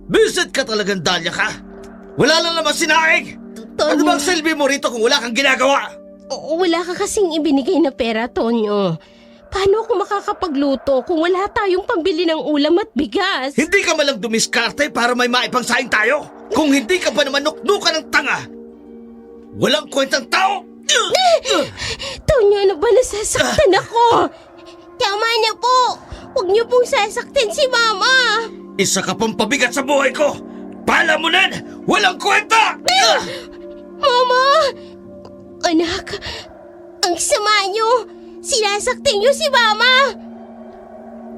Bisit ka talagang Dahlia ka! Wala lang naman sinaing! Tonyo, Ano bang silbi mo rito kung wala kang ginagawa? wala ka kasing ibinigay na pera, Tonyo. Paano ako makakapagluto kung wala tayong pambili ng ulam at bigas? Hindi ka malang dumiskarte para may maipangsaing tayo? Kung hindi ka pa naman nuknukan ng tanga! Walang kwentang tao! Tonyo, ano ba nasasaktan ako? Tama na po! Huwag niyo pong sasaktan si Mama! Isa ka pang pabigat sa buhay ko! Palamunan! Walang kwenta! Mama! Anak, ang sama niyo! Sinasaktan niyo si Mama!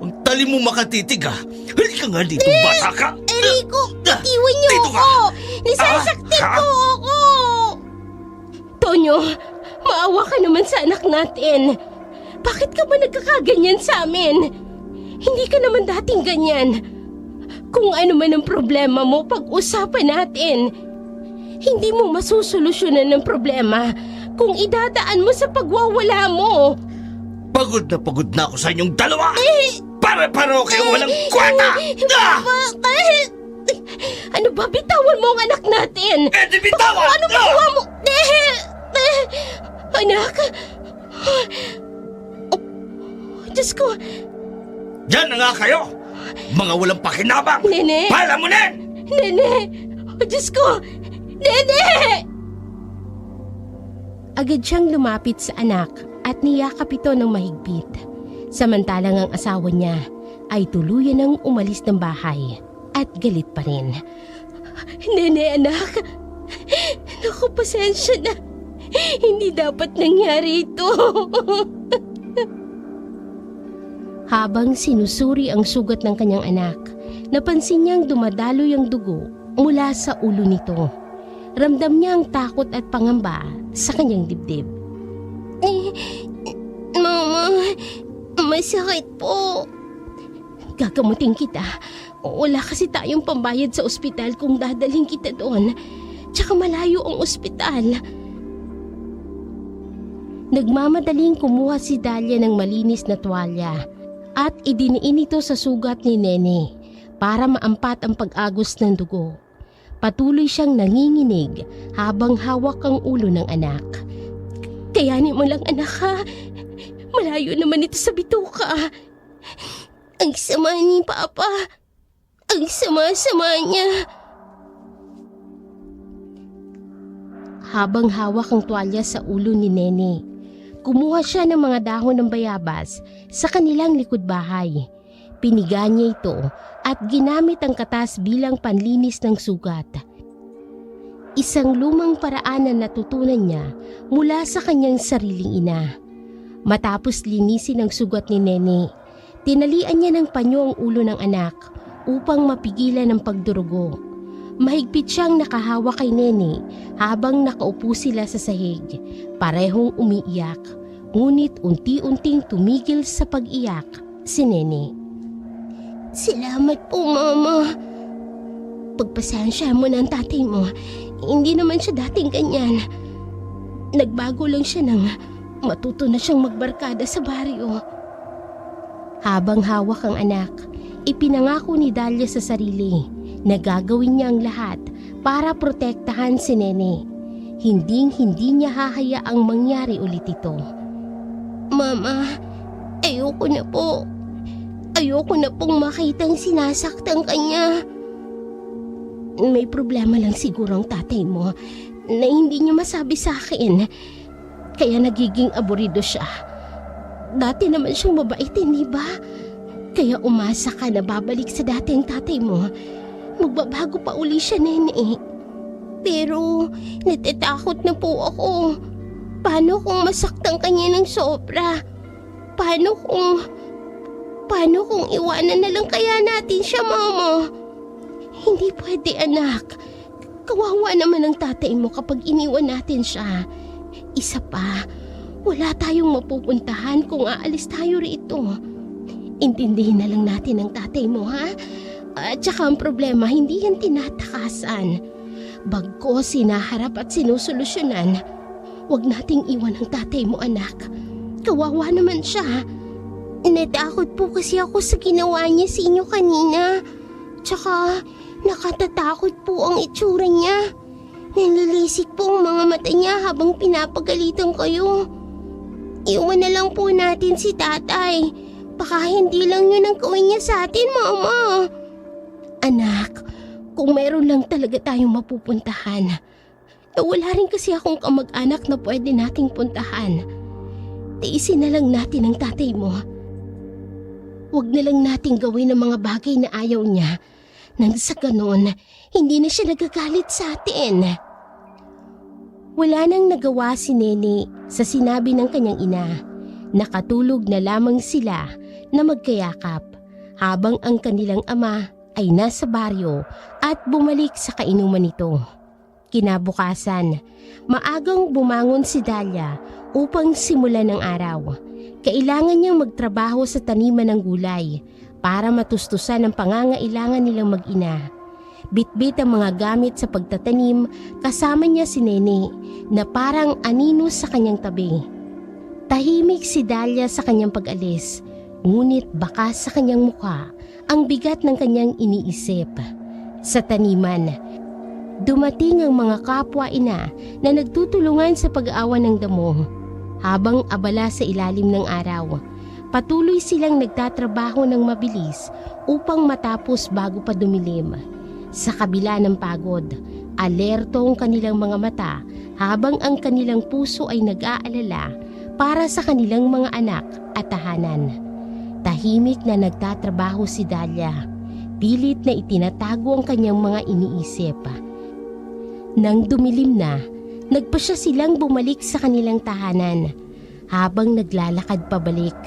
Ang tali mo makatitig ha! Halika nga dito, bata ka! Enrico, iwan niyo Dito ka! ako! Nisasaktan Ha? po ako! Tonyo, maawa ka naman sa anak natin. Bakit ka ba nagkakaganyan sa amin? Hindi ka naman dating ganyan. Kung ano man ang problema mo, pag-usapan natin. Hindi mo masusolusyonan ng problema kung idadaan mo sa pagwawala mo. Pagod na ako sa inyong dalawa! Pare-pareho kayong walang kwenta! Bakit? Ano ba? Bitawan mo ang anak natin! Eh, di bitawan! Ano ba mo? Anak! Oh, Diyos ko! Diyan na nga kayo! Mga walang pakinabang! Nene! Palamunan! Nene! Oh, Diyos ko! Nene! Agad siyang lumapit sa anak at niyakap ito ng mahigpit. Samantalang ang asawa niya ay tuluyan ng umalis ng bahay at galit pa rin. Nene, anak! Naku, pasensya na. Hindi dapat nangyari ito. Habang sinusuri ang sugat ng kanyang anak, napansin niyang dumadaloy ang dugo mula sa ulo nito. Ramdam niya ang takot at pangamba sa kanyang dibdib. Mama, masakit po. Gagamutin kita. Wala kasi tayong pambayad sa ospital kung dadalhin kita doon. Tsaka malayo ang ospital. Nagmamadaling kumuha si Dahlia ng malinis na tuwalya at idiniin ito sa sugat ni Nene para maampat ang pag-agos ng dugo. Patuloy siyang nanginginig habang hawak ang ulo ng anak. Kayanin mo lang, anak, ha? Malayo naman ito sa bituka. Ang sama ni Papa. Ang sama-sama niya. Habang hawak ang tuwalya sa ulo ni Nene, kumuha siya ng mga dahon ng bayabas sa kanilang likod bahay. Piniga niya ito at ginamit ang katas bilang panlinis ng sugat. Isang lumang paraan na natutunan niya mula sa kanyang sariling ina. Matapos linisin ang sugat ni Nene, tinalian niya ng panyo ang ulo ng anak upang mapigilan ang pagdurugo. Mahigpit siyang nakahawak kay Nene habang nakaupo sila sa sahig. Parehong umiiyak, ngunit unti-unting tumigil sa pag-iyak si Nene. Salamat po, Mama. Pagpasensya mo na ang tatay mo. Hindi naman siya dating ganyan. Nagbago lang siya nang matuto na siyang magbarkada sa baryo. Habang hawak ang anak, ipinangako ni Dahlia sa sarili na gagawin niya ang lahat para protektahan si Nene. Hindi niya hahayaang mangyari ulit ito. Mama, ayoko na po. Ayoko na pong makitang sinasaktan kanya. May problema lang siguro ang tatay mo na hindi niya masabi sa akin. Kaya nagiging aburido siya. Dati naman siyang mabait, hindi ba? Kaya umasa ka na babalik sa dating tatay mo. Magbabago pa uli siya, Nene. Pero natatakot na po ako. Paano kung masaktan kanya ng sobra? Paano kung iwanan na lang kaya natin siya, Mama? Hindi pwede, anak. Kawawa naman ang tatay mo kapag iniwan natin siya. Isa pa, wala tayong mapupuntahan kung aalis tayo rito. Intindihin na lang natin ang tatay mo, ha? At saka ang problema, hindi yan tinatakasan. Bagkos sinaharap at sinusolusyonan. Huwag nating iwan ang tatay mo, anak. Kawawa naman siya. Natakot po kasi ako sa ginawa niya sa inyo kanina. Tsaka, Nakatatakot po ang itsura niya. Nalilisik po ang mga mata niya habang pinapagalitan kayo. Iwan na lang po natin si tatay. Baka hindi lang yun ang gawin niya sa atin, Mama. Anak, kung meron lang talaga tayong mapupuntahan. Wala rin kasi akong kamag-anak na pwede nating puntahan. Tiisin na lang natin ang tatay mo. Huwag na lang nating gawin ang mga bagay na ayaw niya. Nang sa ganon, hindi na siya nagagalit sa atin. Wala nang nagawa si Nene sa sinabi ng kanyang ina. Nakatulog na lamang sila na magkayakap habang ang kanilang ama ay nasa baryo at bumalik sa kainuman nito. Kinabukasan, maagang bumangon si Dahlia upang simulan ng araw. Kailangan niyang magtrabaho sa taniman ng gulay para matustusan ang pangangailangan nilang mag-ina. Bitbit ang mga gamit sa pagtatanim kasama niya si Nene na parang anino sa kanyang tabi. Tahimik si Dahlia sa kanyang pag-alis, ngunit baka sa kanyang mukha ang bigat ng kanyang iniisip. Sa taniman, dumating ang mga kapwa-ina na nagtutulungan sa pag-aawan ng damo. Habang abala sa ilalim ng araw, patuloy silang nagtatrabaho ng mabilis upang matapos bago pa dumilim. Sa kabila ng pagod, alerto ang kanilang mga mata habang ang kanilang puso ay nag-aalala para sa kanilang mga anak at tahanan. Tahimik na nagtatrabaho si Dahlia, pilit na itinatago ang kanyang mga iniisip. Nang dumilim na, nagpasya silang bumalik sa kanilang tahanan. Habang naglalakad pabalik,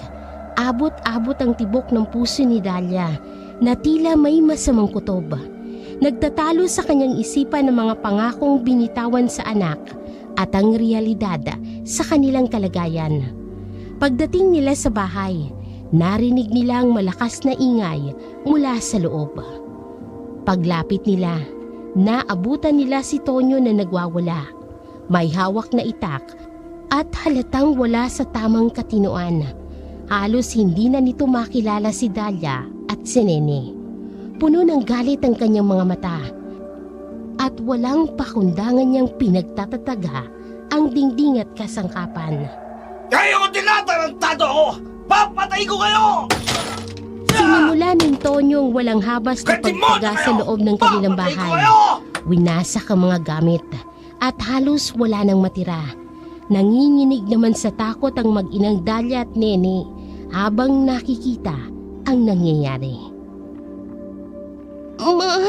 abot-abot ang tibok ng puso ni Dahlia na tila may masamang kutob. Nagtatalo sa kanyang isipan ng mga pangakong binitawan sa anak at ang realidad sa kanilang kalagayan. Pagdating nila sa bahay, narinig nilang malakas na ingay mula sa loob. Paglapit nila, naabutan nila si Tonyo na nagwawala. May hawak na itak at halatang wala sa tamang katinoan. Halos hindi na nito makilala si Dahlia at si Nene. Puno ng galit ang kanyang mga mata at walang pakundangan niyang pinagtatataga ang dingding at kasangkapan. Kayo tinatarantado ko! Papatay ko kayo! Sinimula ng Tonyong walang habas na pagtaga sa loob ng kanilang bahay. Winasak ang mga gamit at halos wala nang matira. Nanginginig naman sa takot ang mag-inang Dahlia at Nene habang nakikita ang nangyayari. Ma,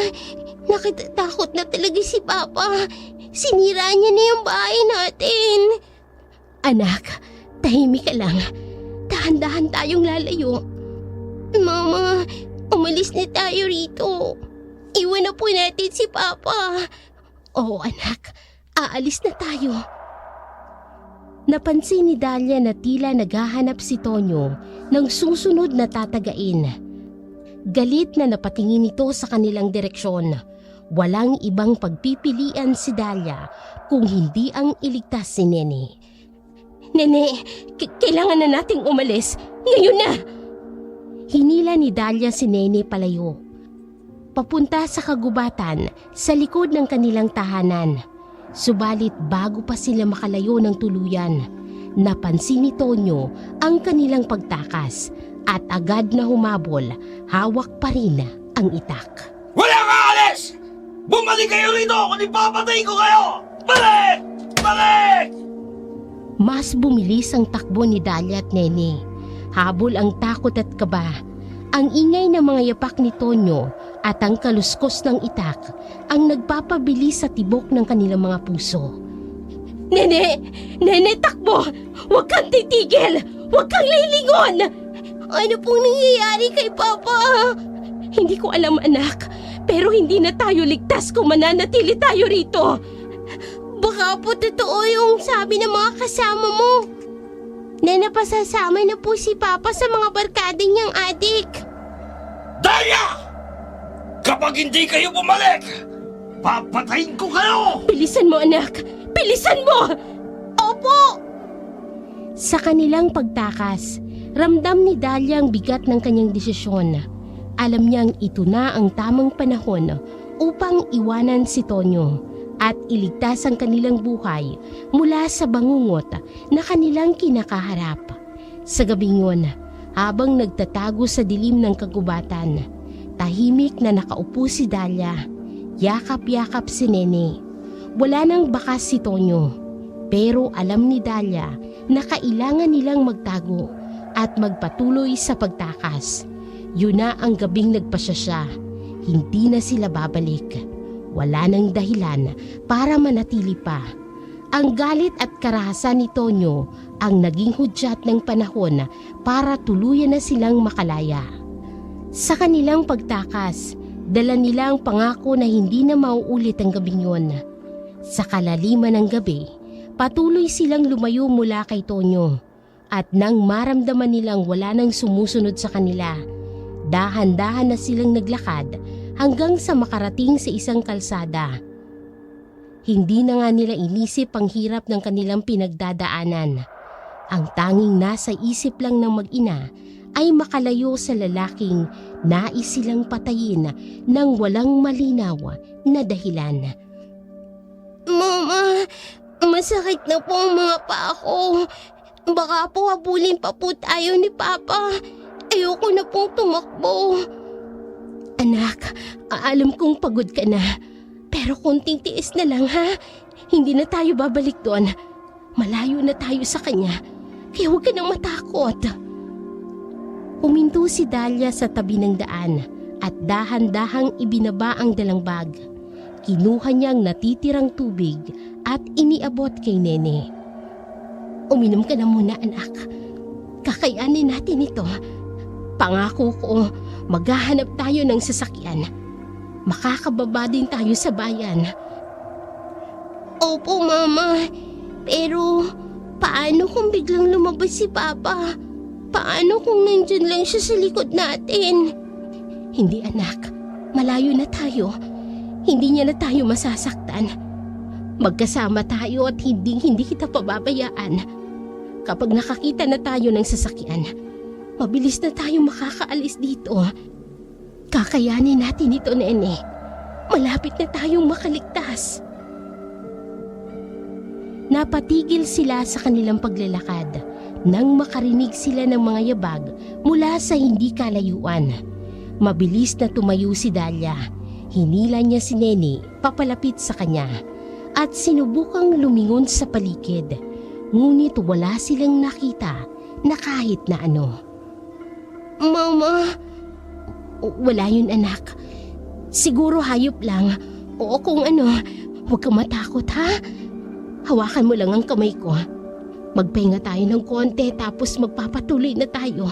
nakatatakot na talaga si Papa. Sinira niya na yung bahay natin. Anak, tahimik ka lang. Dahan-dahan tayong lalayo. Mama, umalis na tayo rito. Iwan na po natin si Papa. Oo anak, aalis na tayo. Napansin ni Dahlia na tila naghahanap si Tonyo ng susunod na tatagain. Galit na napatingin ito sa kanilang direksyon. Walang ibang pagpipilian si Dahlia kung hindi ang iligtas si Nene. Nene, kailangan na nating umalis. Ngayon na! Hinila ni Dahlia si Nene palayo. Papunta sa kagubatan sa likod ng kanilang tahanan. Subalit bago pa sila makalayo ng tuluyan, napansin ni Tonyo ang kanilang pagtakas at agad na humabol, hawak pa rin ang itak. Wala ka alis! Bumalik kayo rito kung ipapatay ko kayo! Balik! Balik! Mas bumilis ang takbo ni Dahlia at Nene. Habol ang takot at kaba. Ang ingay ng mga yapak ni Tonyo at ang kaluskos ng itak ang nagpapabilis sa tibok ng kanilang mga puso. Nene! Nene, takbo! Huwag kang titigil! Huwag kang lilingon! Ano pong nangyayari kay Papa? Hindi ko alam anak, pero hindi na tayo ligtas kung mananatili tayo rito. Baka po totoo yung sabi ng mga kasama mo. Na napasasama na po si Papa sa mga barkada niyang adik. Dahlia! Kapag hindi kayo bumalik, papatayin ko kayo! Bilisan mo anak! Bilisan mo! Opo! Sa kanilang pagtakas, ramdam ni Dahlia ang bigat ng kanyang desisyon. Alam niyang ito na ang tamang panahon upang iwanan si Tonyo at iligtas ang kanilang buhay mula sa bangungot na kanilang kinakaharap. Sa gabing yun, habang nagtatago sa dilim ng kagubatan, tahimik na nakaupo si Dahlia. Yakap-yakap si Nene. Wala nang bakas si Tonyo, pero alam ni Dahlia na kailangan nilang magtago at magpatuloy sa pagtakas. Yun na ang gabing nagpasya siya. Hindi na sila babalik. Wala nang dahilan para manatili pa. Ang galit at karahasan ni Tonyo ang naging hudyat ng panahon para tuluyan na silang makalaya. Sa kanilang pagtakas, dala nila ang pangako na hindi na mauulit ang gabing yun. Sa kalaliman ng gabi, patuloy silang lumayo mula kay Tonyo. At nang maramdaman nilang wala nang sumusunod sa kanila, dahan-dahan na silang naglakad hanggang sa makarating sa isang kalsada. Hindi na nga nila inisip ang hirap ng kanilang pinagdadaanan. Ang tanging nasa isip lang ng mag-ina ay makalayo sa lalaking nais silang patayin ng walang malinaw na dahilan. Mama, masakit na po ang mga paa ko. Baka po habulin pa po tayo ni Papa. Ayoko na pong tumakbo. Anak, alam kong pagod ka na. Pero konting tiis na lang ha. Hindi na tayo babalik doon. Malayo na tayo sa kanya. Kaya huwag ka nang matakot. Huminto si Dahlia sa tabi ng daan at dahan-dahang ibinaba ang dalang bag. Kinuha niyang natitirang tubig at iniabot kay Nene. Uminom ka na muna, anak. Kakayanin natin ito. Pangako ko, maghahanap tayo ng sasakyan. Makakababa din tayo sa bayan. Opo, Mama. Pero paano kung biglang lumabas si Papa? Paano kung nandyan lang siya sa likod natin? Hindi, anak. Malayo na tayo. Hindi niya na tayo masasaktan. Magkasama tayo at hindi kita pababayaan. Kapag nakakita na tayo ng sasakyan, mabilis na tayo makakaalis dito. Kakayanin natin ito, Nene. Malapit na tayong makaligtas. Napatigil sila sa kanilang paglalakad nang makarinig sila ng mga yabag mula sa hindi kalayuan. Mabilis na tumayo si Dahlia. Hinila niya si Nene papalapit sa kanya at sinubukang lumingon sa paligid. Ngunit wala silang nakita na kahit na ano. Mama, Wala yun, anak. Siguro hayop lang. O kung ano, huwag kang matakot ha. Hawakan mo lang ang kamay ko. Magpahinga tayo ng konti tapos magpapatuloy na tayo.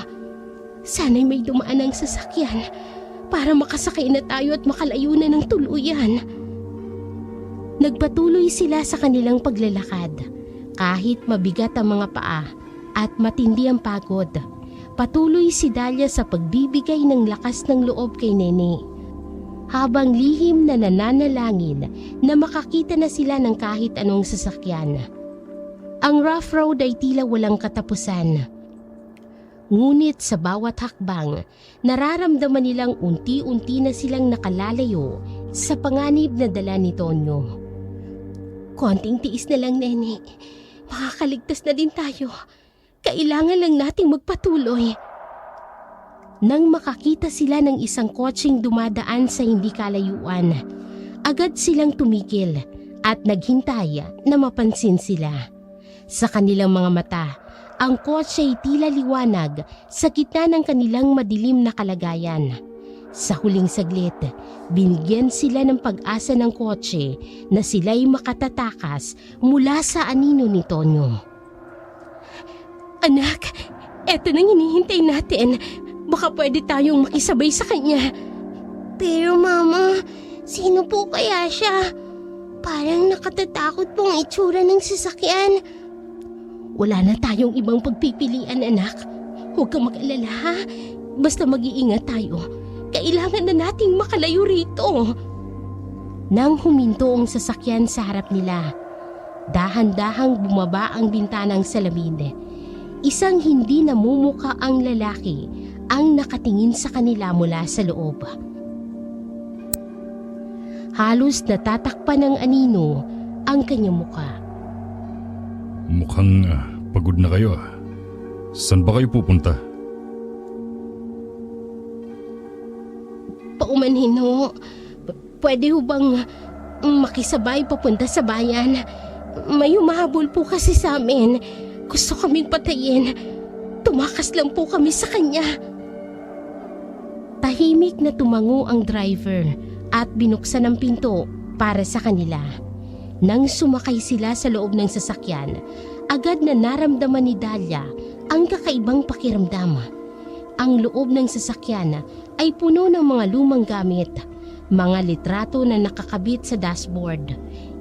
Sana'y may dumaan ng sasakyan para makasakay na tayo at makalayo na ng tuluyan. Nagpatuloy sila sa kanilang paglalakad. Kahit mabigat ang mga paa at matindi ang pagod, patuloy si Dahlia sa pagbibigay ng lakas ng loob kay Nene. Habang lihim na nananalangin na makakita na sila ng kahit anong sasakyan. Ang rough road ay tila walang katapusan. Ngunit sa bawat hakbang, nararamdaman nilang unti-unti na silang nakalalayo sa panganib na dala ni Tonyo. Konting tiis na lang, Nene. Makakaligtas na din tayo. Kailangan lang nating magpatuloy. Nang makakita sila ng isang kotseng dumadaan sa hindi kalayuan, agad silang tumigil at naghintay na mapansin sila. Sa kanilang mga mata, ang kotse ay tila liwanag sa gitna ng kanilang madilim na kalagayan. Sa huling saglit, binigyan sila ng pag-asa ng kotse na sila'y makatatakas mula sa anino ni Tonyo. Anak, eto nang hinihintay natin. Baka pwede tayong makisabay sa kanya. Pero Mama, sino po kaya siya? Parang nakatatakot pong itsura ng sasakyan. Wala na tayong ibang pagpipilian, anak. Huwag kang mag-alala, ha? Basta mag-iingat tayo. Kailangan na nating makalayo rito. Nang huminto ang sasakyan sa harap nila, dahan-dahang bumaba ang bintanang salamin. Isang hindi namumuka ang lalaki ang nakatingin sa kanila mula sa loob. Halos natatakpan ng anino ang kanyang muka. Mukhang pagod na kayo. Saan ba kayo pupunta? Paumanhin ho. Pwede ho bang makisabay papunta sa bayan? May humahabol po kasi sa amin. Gusto kaming patayin. Tumakas lang po kami sa kanya. Tahimik na tumango ang driver at binuksan ang pinto para sa kanila. Nang sumakay sila sa loob ng sasakyan, agad na naramdaman ni Dahlia ang kakaibang pakiramdam. Ang loob ng sasakyan ay puno ng mga lumang gamit, mga litrato na nakakabit sa dashboard,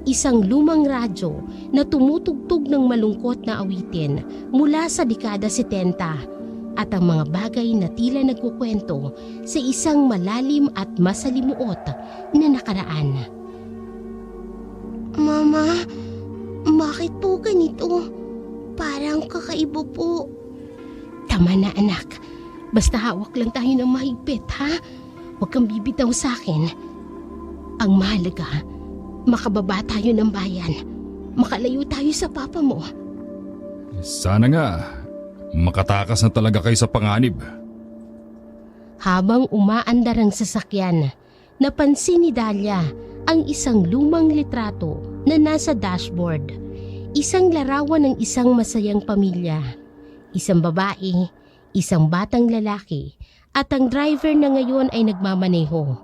isang lumang radyo na tumutugtog ng malungkot na awitin mula sa dekada 70 at ang mga bagay na tila nagkukwento sa isang malalim at masalimuot na nakaraan. Mama, bakit po ganito? Parang kakaiba po. Tama na anak, basta hawak lang tayo ng mahigpit ha? Huwag kang bibitaw sa akin. Ang mahalaga, makababa tayo ng bayan. Makalayo tayo sa papa mo. Sana nga, makatakas na talaga kayo sa panganib. Habang umaandar ang sasakyan, napansin ni Dahlia ang isang lumang litrato na nasa dashboard. Isang larawan ng isang masayang pamilya. Isang babae, isang batang lalaki, at ang driver na ngayon ay nagmamaneho.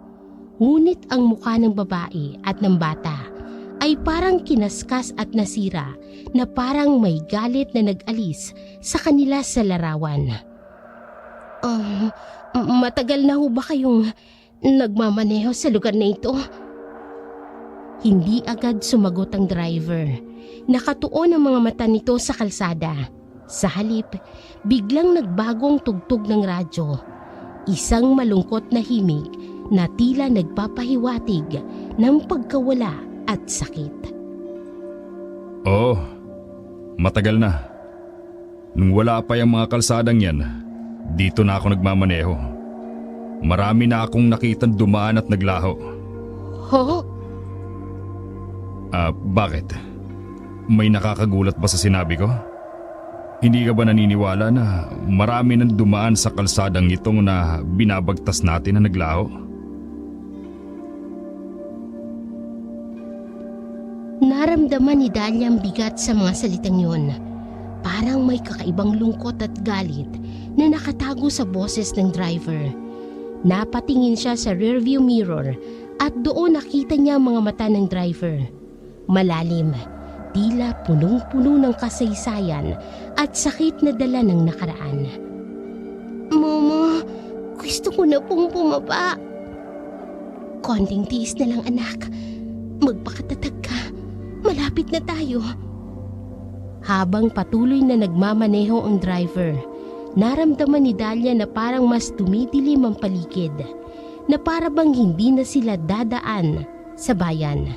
Ngunit ang mukha ng babae at ng bata ay parang kinaskas at nasira na parang may galit na nag-alis sa kanila sa larawan. Matagal na ho ba kayong nagmamaneho sa lugar na ito? Hindi agad sumagot ang driver. Nakatuon ang mga mata nito sa kalsada. Sa halip, biglang nagbagong tugtog ng radyo. Isang malungkot na himig na tila nagpapahiwatig ng pagkawala at sakit. Oo, matagal na. Nung wala pa yung mga kalsadang yan, dito na ako nagmamaneho. Marami na akong nakitang dumaan at naglaho. Ho? Bakit? May nakakagulat ba sa sinabi ko? Hindi ka ba naniniwala na marami nang dumaan sa kalsadang itong na binabagtas natin na naglaho? Naramdaman ni Dahlia ang bigat sa mga salitang yun. Parang may kakaibang lungkot at galit na nakatago sa boses ng driver. Napatingin siya sa rearview mirror at doon nakita niya ang mga mata ng driver. Malalim, tila punong-puno ng kasaysayan at sakit na dala ng nakaraan. Mama, gusto ko na pong bumaba. Konting tiis na lang anak. Magpakatatag ka. Malapit na tayo. Habang patuloy na nagmamaneho ang driver, naramdaman ni Dahlia na parang mas tumidilim ang paligid, na para bang hindi na sila dadaan sa bayan,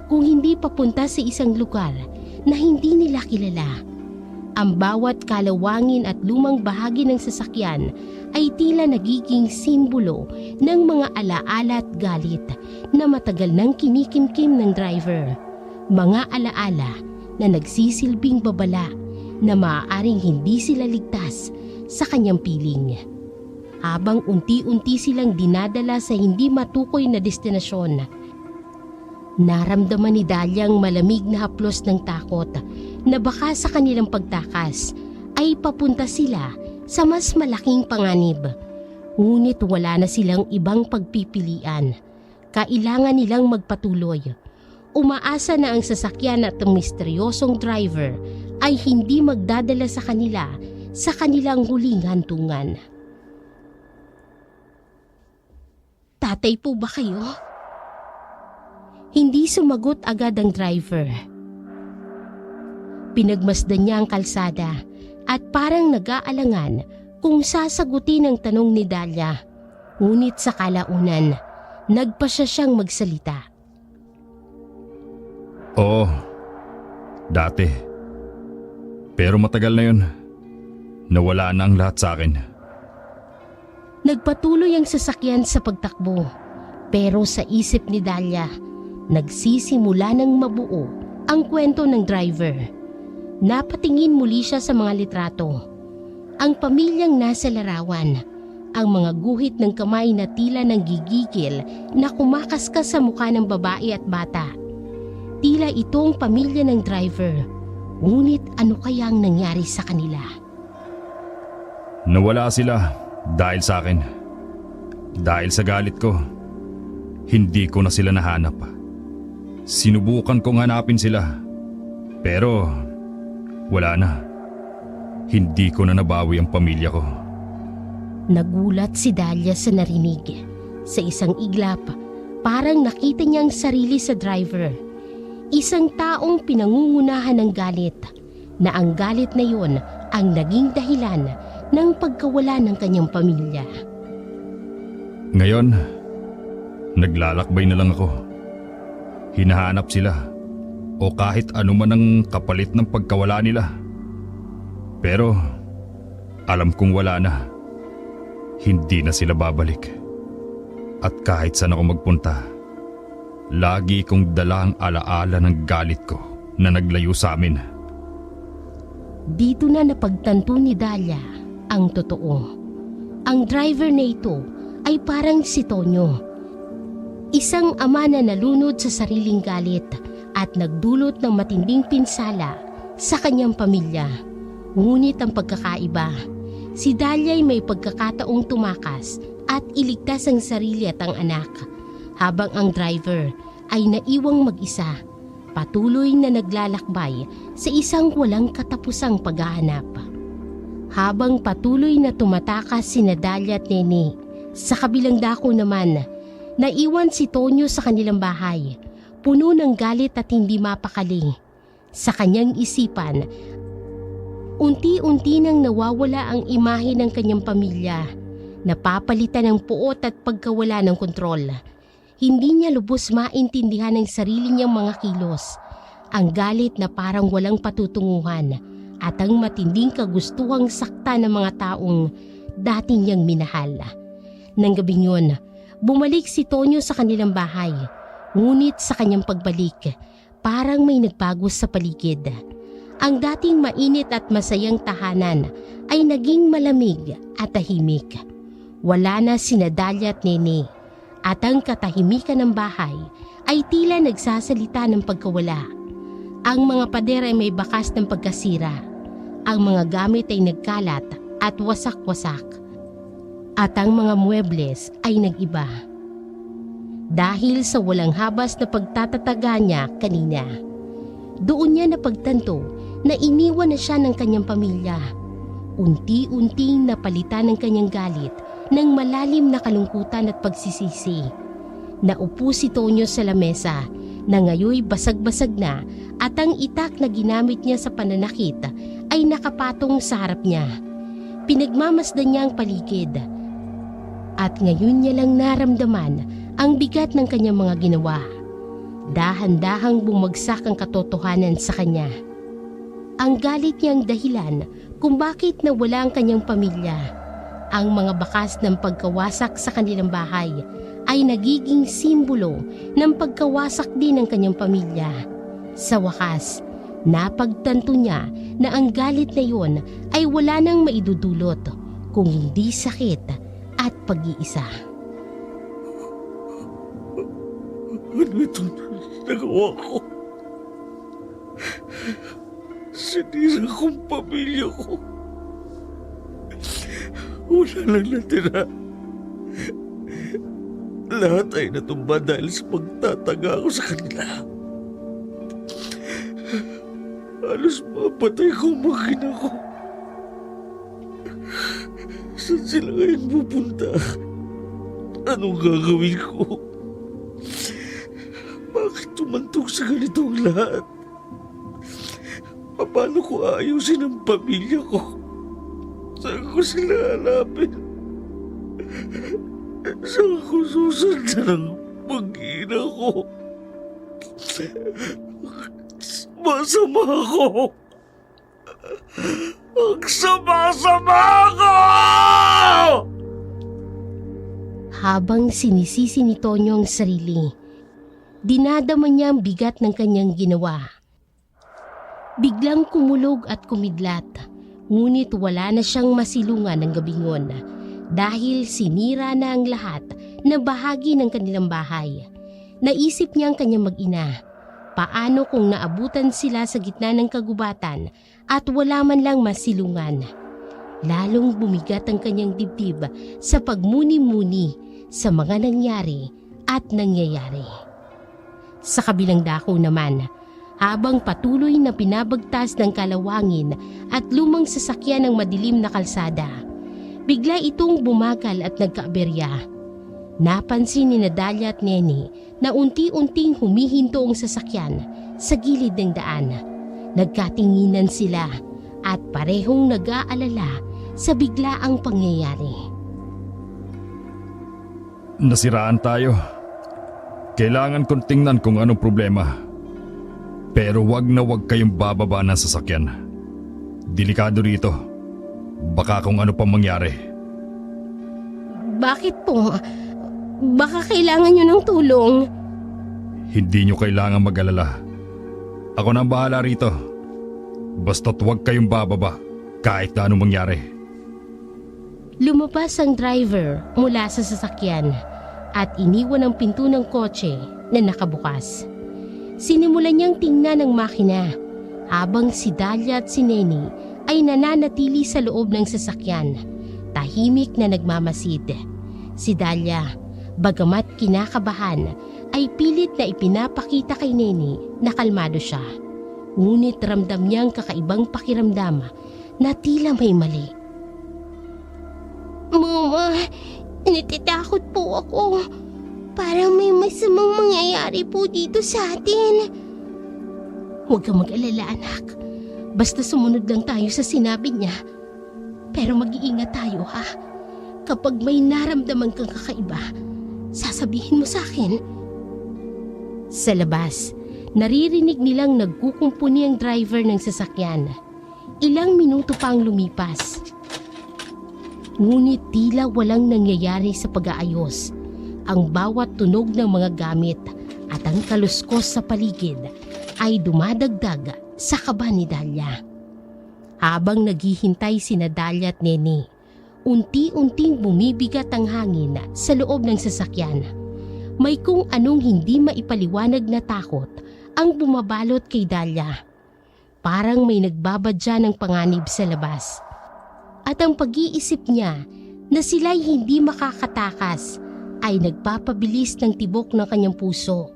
kung hindi papunta sa isang lugar na hindi nila kilala. Ang bawat kalawangin at lumang bahagi ng sasakyan ay tila nagiging simbolo ng mga alaala at galit na matagal nang kinikimkim ng driver. Mga alaala na nagsisilbing babala na maaaring hindi sila ligtas sa kanyang piling. Habang unti-unti silang dinadala sa hindi matukoy na destinasyon, naramdaman ni Dahlia ang malamig na haplos ng takot na baka sa kanilang pagtakas ay papunta sila sa mas malaking panganib. Ngunit wala na silang ibang pagpipilian. Kailangan nilang magpatuloy. Umaasa na ang sasakyan at ang misteryosong driver ay hindi magdadala sa kanila sa kanilang huling hantungan. Tatay po ba kayo? Hindi sumagot agad ang driver. Pinagmasdan niya ang kalsada at parang nag-aalangan kung sasagutin ang tanong ni Dahlia. Ngunit sa kalaunan, nagpasya siyang magsalita. Oo, dati. Pero matagal na yun. Nawala na ang lahat sa akin. Nagpatuloy ang sasakyan sa pagtakbo. Pero sa isip ni Dahlia, Nagsisimula ng mabuo ang kwento ng driver. Napatingin muli siya sa mga litrato. Ang pamilyang nasa larawan, ang mga guhit ng kamay na tila nang gigigil na kumakaskas sa mukha ng babae at bata. Tila itong pamilya ng driver. Ngunit ano kayang nangyari sa kanila? Nawala sila dahil sa akin. Dahil sa galit ko, hindi ko na sila nahanap. Sinubukan kong hanapin sila, pero wala na. Hindi ko na nabawi ang pamilya ko. Nagulat si Dahlia sa narinig. Sa isang iglap, parang nakita niya ang sarili sa driver. Isang taong pinangungunahan ng galit, na ang galit na yon ang naging dahilan ng pagkawala ng kanyang pamilya. Ngayon, naglalakbay na lang ako. Hinahanap sila o kahit ano man ang kapalit ng pagkawala nila. Pero alam kong wala na. Hindi na sila babalik. At kahit saan ako magpunta, lagi kong dala ang alaala ng galit ko na naglayo sa amin. Dito na napagtanto ni Dahlia ang totoo. Ang driver na ito ay parang si Tonyo. Isang ama na nalunod sa sariling galit at nagdulot ng matinding pinsala sa kanyang pamilya. Ngunit ang pagkakaiba, si Dahlia ay may pagkakataong tumakas at iligtas ang sarili at ang anak, habang ang driver ay naiwang mag-isa, patuloy na naglalakbay sa isang walang katapusang paghahanap. Habang patuloy na tumatakas sina Dahlia at Nene, sa kabilang dako naman, naiwan si Tonyo sa kanilang bahay, puno ng galit at hindi mapakali. Sa kanyang isipan, unti-unti nang nawawala ang imahe ng kanyang pamilya, napapalitan ng puot at pagkawala ng kontrol. Hindi niya lubos maintindihan ang sarili niyang mga kilos, ang galit na parang walang patutunguhan, at ang matinding kagustuhang sakta ng mga taong dati niyang minahal. Nang gabing yun, bumalik si Tonyo sa kanilang bahay, ngunit sa kanyang pagbalik, parang may nagbago sa paligid. Ang dating mainit at masayang tahanan ay naging malamig at tahimik. Wala na sina Dahlia at Nene, at ang katahimikan ng bahay ay tila nagsasalita ng pagkawala. Ang mga pader ay may bakas ng pagkasira. Ang mga gamit ay nagkalat at wasak-wasak. At ang mga muebles ay nag-iba. Dahil sa walang habas na pagtatataga niya kanina, doon niya napagtanto na iniwan na siya ng kanyang pamilya. Unti-unting napalitan ng kanyang galit ng malalim na kalungkutan at pagsisisi. Naupo si Tonyo sa lamesa na ngayoy basag-basag na, at ang itak na ginamit niya sa pananakit ay nakapatong sa harap niya. Pinagmamasdan niya ang paligid, at ngayon niya lang naramdaman ang bigat ng kanyang mga ginawa. Dahan-dahang bumagsak ang katotohanan sa kanya. Ang galit niyang dahilan kung bakit nawala ang kanyang pamilya. Ang mga bakas ng pagkawasak sa kanilang bahay ay nagiging simbolo ng pagkawasak din ng kanyang pamilya. Sa wakas, napagtanto niya na ang galit na yun ay wala nang maidudulot kung hindi sakit at pag-iisa. Ano itong nagawa ko? Sinira kong pamilya ko. Wala lang natira. Lahat ay natumba dahil sa pagtataga ko sa kanila. Halos mapatay ko ang makina ko. Saan sila ngayon pupunta? Anong gagawin ko? Bakit tumantog sa ganitong lahat? Paano ko ayusin ang pamilya ko? Saan ko sila hanapin? Saan ko susundan ang mag-ina ko? Masama ko! Ang sama-sama ko! Habang sinisisi ni Tonyo ang sarili, Dinadama niya ang bigat ng kanyang ginawa. Biglang kumulog at kumidlat, ngunit wala na siyang masilungan ng gabing yun dahil sinira na ang lahat na bahagi ng kanilang bahay. Naisip niya ang kanyang mag-ina. Paano kung naabutan sila sa gitna ng kagubatan at wala man lang masilungan? Lalong bumigat ang kanyang dibdib sa pagmuni-muni sa mga nangyari at nangyayari. Sa kabilang dako naman, habang patuloy na pinabagtas ng kalawangin at lumang sasakyan ng madilim na kalsada, bigla itong bumagal at nagkaaberya. Napansin ni Dalia at Nene na unti-unting humihinto ang sasakyan sa gilid ng daan. Nagkatinginan sila at parehong nag-aalala sa biglaang pangyayari. Nasiraan tayo. Kailangan kong tingnan kung anong problema. Pero wag na wag kayong bababa ng sasakyan. Delikado rito. Baka kung ano pa mangyari. Bakit po? Baka kailangan nyo ng tulong. Hindi nyo kailangan mag-alala. Ako na ang bahala rito. Basta't wag kayong bababa kahit na anong mangyari. Lumabas ang driver mula sa sasakyan at iniwan ang pinto ng kotse na nakabukas. Sinimulan niyang tingnan ang makina habang si Dalia at si Nene ay nananatili sa loob ng sasakyan, tahimik na nagmamasid. Si Dalia, bagamat kinakabahan, ay pilit na ipinapakita kay Nene na kalmado siya. Ngunit ramdam niyang kakaibang pakiramdam na tila may mali. Mama, natatakot po ako. Parang may masamang mangyayari po dito sa atin. Huwag kang mag-alala, anak. Basta sumunod lang tayo sa sinabi niya. Pero mag-iingat tayo, ha? Kapag may naramdaman kang kakaiba, sasabihin mo sa akin. Sa labas, naririnig nilang nagkukumpuni ang driver ng sasakyan. Ilang minuto pa ang lumipas. Ngunit tila walang nangyayari sa pag-aayos. Ang bawat tunog ng mga gamit at ang kaluskos sa paligid ay dumadagdag sa kaba ni Dalia. Habang naghihintay sina Dalia at Nene, unti-unting bumibigat ang hangin sa loob ng sasakyan. May kung anong hindi maipaliwanag na takot ang bumabalot kay Dalia. Parang may nagbabadya ng panganib sa labas. At ang pag-iisip niya na sila'y hindi makakatakas ay nagpapabilis ng tibok ng kanyang puso.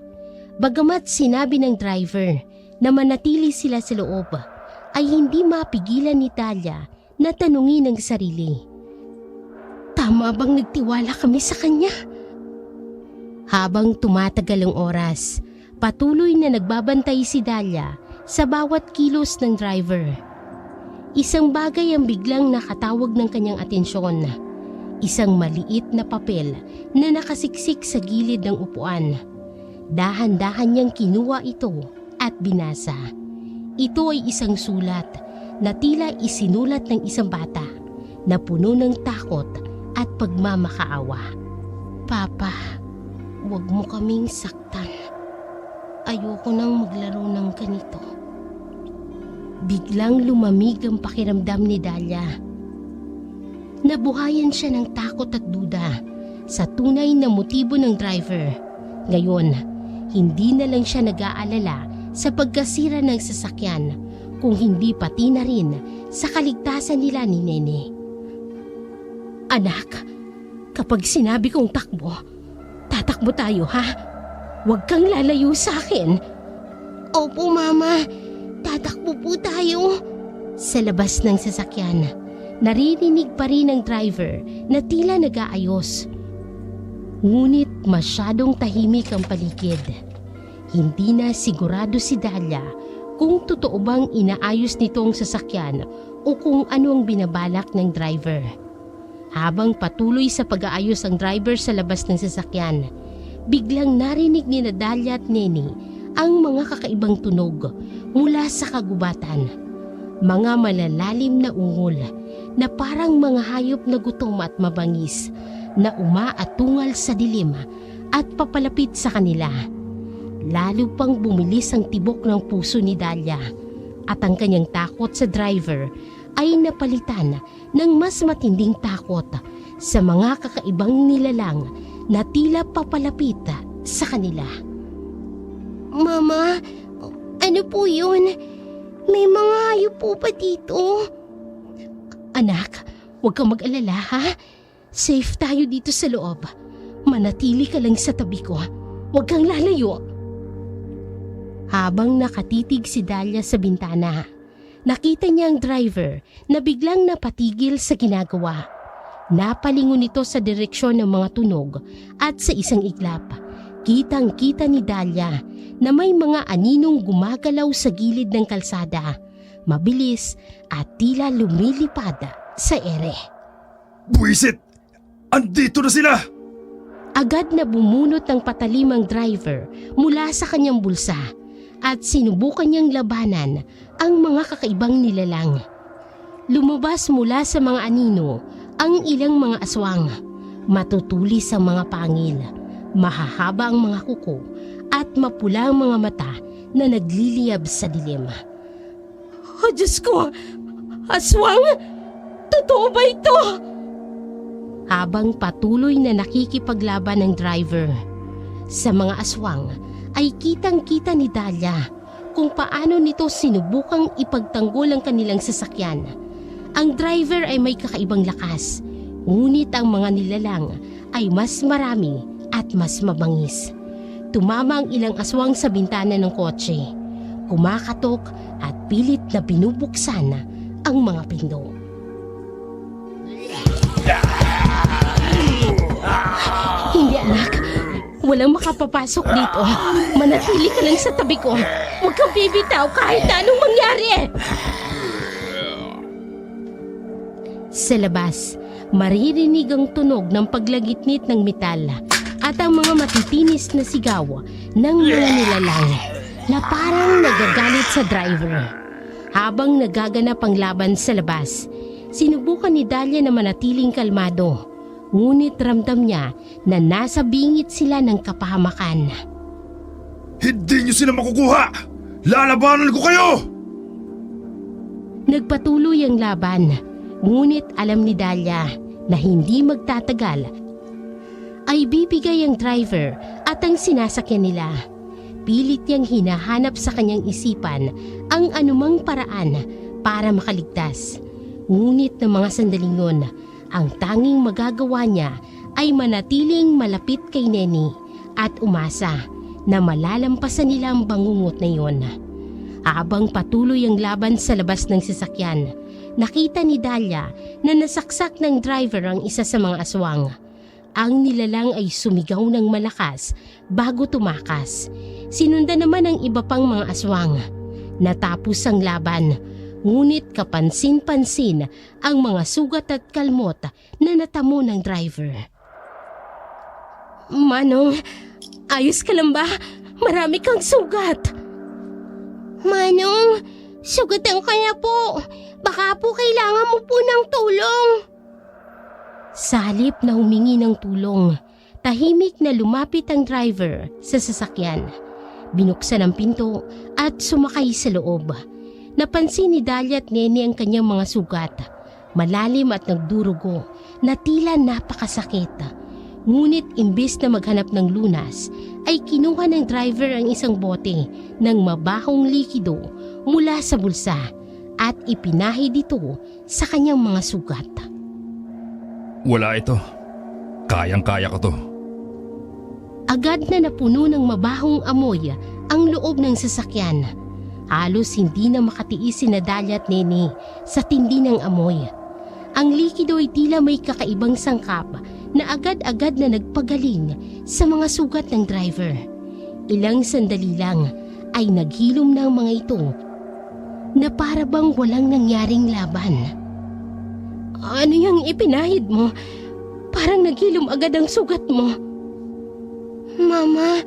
Bagamat sinabi ng driver na manatili sila sa loob, ay hindi mapigilan ni Dalia na tanungin ang sarili. Tama bang nagtiwala kami sa kanya? Habang tumatagal ang oras, patuloy na nagbabantay si Dalia sa bawat kilos ng driver. Isang bagay ang biglang nakatawag ng kanyang atensyon. Isang maliit na papel na nakasiksik sa gilid ng upuan. Dahan-dahan niyang kinuha ito at binasa. Ito ay isang sulat na tila isinulat ng isang bata na puno ng takot at pagmamakaawa. Papa, huwag mo kaming saktan. Ayoko nang maglaro ng ganito. Biglang lumamig ang pakiramdam ni Dalia. Nabuhayan siya ng takot at duda sa tunay na motibo ng driver. Ngayon, hindi na lang siya nag-aalala sa pagkasira ng sasakyan, kung hindi pati na rin sa kaligtasan nila ni Nene. Anak, kapag sinabi kong takbo, tatakbo tayo, ha? Huwag kang lalayo sa akin. Opo, Mama. Tatakbo po tayo. Sa labas ng sasakyan, naririnig pa rin ng driver na tila nag-aayos. Ngunit masyadong tahimik ang paligid. Hindi na sigurado si Dalia kung totoo bang inaayos nito ang sasakyan o kung ano ang binabalak ng driver. Habang patuloy sa pag-aayos ang driver sa labas ng sasakyan, biglang narinig ni Dalia at Nene ang mga kakaibang tunog mula sa kagubatan. Mga malalalim na ungol na parang mga hayop na gutom at mabangis na umaatungal sa dilim at papalapit sa kanila. Lalo pang bumilis ang tibok ng puso ni Dahlia at ang kanyang takot sa driver ay napalitan ng mas matinding takot sa mga kakaibang nilalang na tila papalapit sa kanila. Mama, ano po yun? May mga hayop po ba dito? Anak, huwag kang mag-alala ha. Safe tayo dito sa loob. Manatili ka lang sa tabi ko. Huwag kang lalayo. Habang nakatitig si Dahlia sa bintana, nakita niya ang driver na biglang napatigil sa ginagawa. Napalingon ito sa direksyon ng mga tunog at sa isang iglap, kitang-kita ni Dahlia na may mga aninong gumagalaw sa gilid ng kalsada, mabilis at tila lumilipad sa ere. Buwisit! Andito na sila! Agad na bumunot ng patalim ang driver mula sa kanyang bulsa at sinubukan niyang labanan ang mga kakaibang nilalang. Lumabas mula sa mga anino ang ilang mga aswang, matutulis ang mga pangil, mahahaba ang mga kuko at mapula ang mga mata na nagliliyab sa dilim. Oh Diyos ko! Aswang? Totoo ba ito? Habang patuloy na nakikipaglaban ng driver sa mga aswang, ay kitang-kita ni Dahlia kung paano nito sinubukang ipagtanggol ang kanilang sasakyan. Ang driver ay may kakaibang lakas, ngunit ang mga nilalang ay mas marami at mas mabangis. Tumama ang ilang aswang sa bintana ng kotse, kumakatok at pilit na binubuksan ang mga pinto. Hindi anak, walang makapapasok dito. Manatili ka lang sa tabi ko. Huwag kang bibitaw kahit anong mangyari. Sa labas, maririnig ang tunog ng paglagitnit ng metal at ang mga matitinis na sigaw ng mga nilalang na parang nagagalit sa driver. Habang nagaganap ang laban sa labas, sinubukan ni Dahlia na manatiling kalmado. Ngunit ramdam niya na nasa bingit sila ng kapahamakan. Hindi niyo sila makukuha! Lalabanan ko kayo! Nagpatuloy ang laban, ngunit alam ni Dahlia na hindi magtatagal ay bibigay ang driver at ang sinasakyan nila. Pilit niyang hinahanap sa kanyang isipan ang anumang paraan para makaligtas. Ngunit ng mga sandaling yun, ang tanging magagawa niya ay manatiling malapit kay Neni at umasa na malalampasan nila ang bangungot na iyon. Habang patuloy ang laban sa labas ng sasakyan, nakita ni Dahlia na nasaksak ng driver ang isa sa mga aswang. Ang nilalang ay sumigaw ng malakas bago tumakas. Sinundan naman ng iba pang mga aswang. Natapos ang laban, ngunit kapansin-pansin ang mga sugat at kalmot na natamo ng driver. Manong, ayos ka lang ba? Marami kang sugat. Manong, sugatan ka na po. Baka po kailangan mo po ng tulong. Sa halip na humingi ng tulong, tahimik na lumapit ang driver sa sasakyan. Binuksan ang pinto at sumakay sa loob. Napansin ni Dahlia at Neni ang kanyang mga sugat, malalim at nagdurugo na tila napakasakit. Ngunit imbes na maghanap ng lunas, ay kinuha ng driver ang isang bote ng mabahong likido mula sa bulsa at ipinahid ito sa kanyang mga sugat. Wala ito. Kayang-kaya ko to. Agad na napuno ng mabahong amoy ang loob ng sasakyan. Halos hindi na makatiis si Dahlia at Neni sa tindi ng amoy. Ang likido ay tila may kakaibang sangkap na agad-agad na nagpagaling sa mga sugat ng driver. Ilang sandali lang ay naghilom na ang mga ito na para bang walang nangyaring laban. Ano yung ipinahid mo? Parang naghilom agad ang sugat mo. Mama,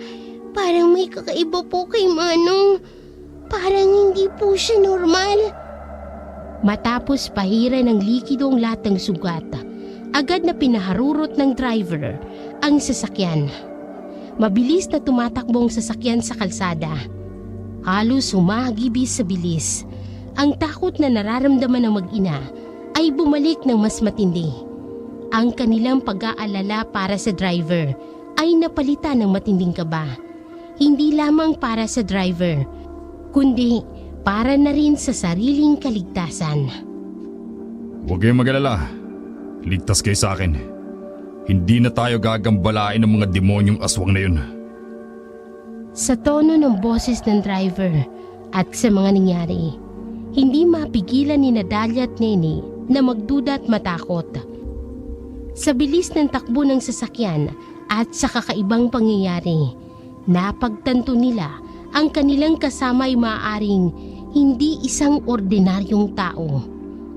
parang may kakaiba po kay Manong. Parang hindi po siya normal. Matapos pahira ng likido ang lahat ng sugat, agad na pinaharurot ng driver ang sasakyan. Mabilis na tumatakbong sasakyan sa kalsada. Halos humahagibis sa bilis. Ang takot na nararamdaman ng mag-ina ay bumalik ng mas matindi. Ang kanilang pag-aalala para sa driver ay napalitan ng matinding kaba. Hindi lamang para sa driver, kundi para na rin sa sariling kaligtasan. Huwag kayong mag-alala. Ligtas kayo sa akin. Hindi na tayo gagambalain ng mga demonyong aswang na yun. Sa tono ng boses ng driver at sa mga nangyari, hindi mapigilan ni Dalia at Nene na magduda at matakot. Sa bilis ng takbo ng sasakyan at sa kakaibang pangyayari, napagtanto nila ang kanilang kasama ay maaaring hindi isang ordinaryong tao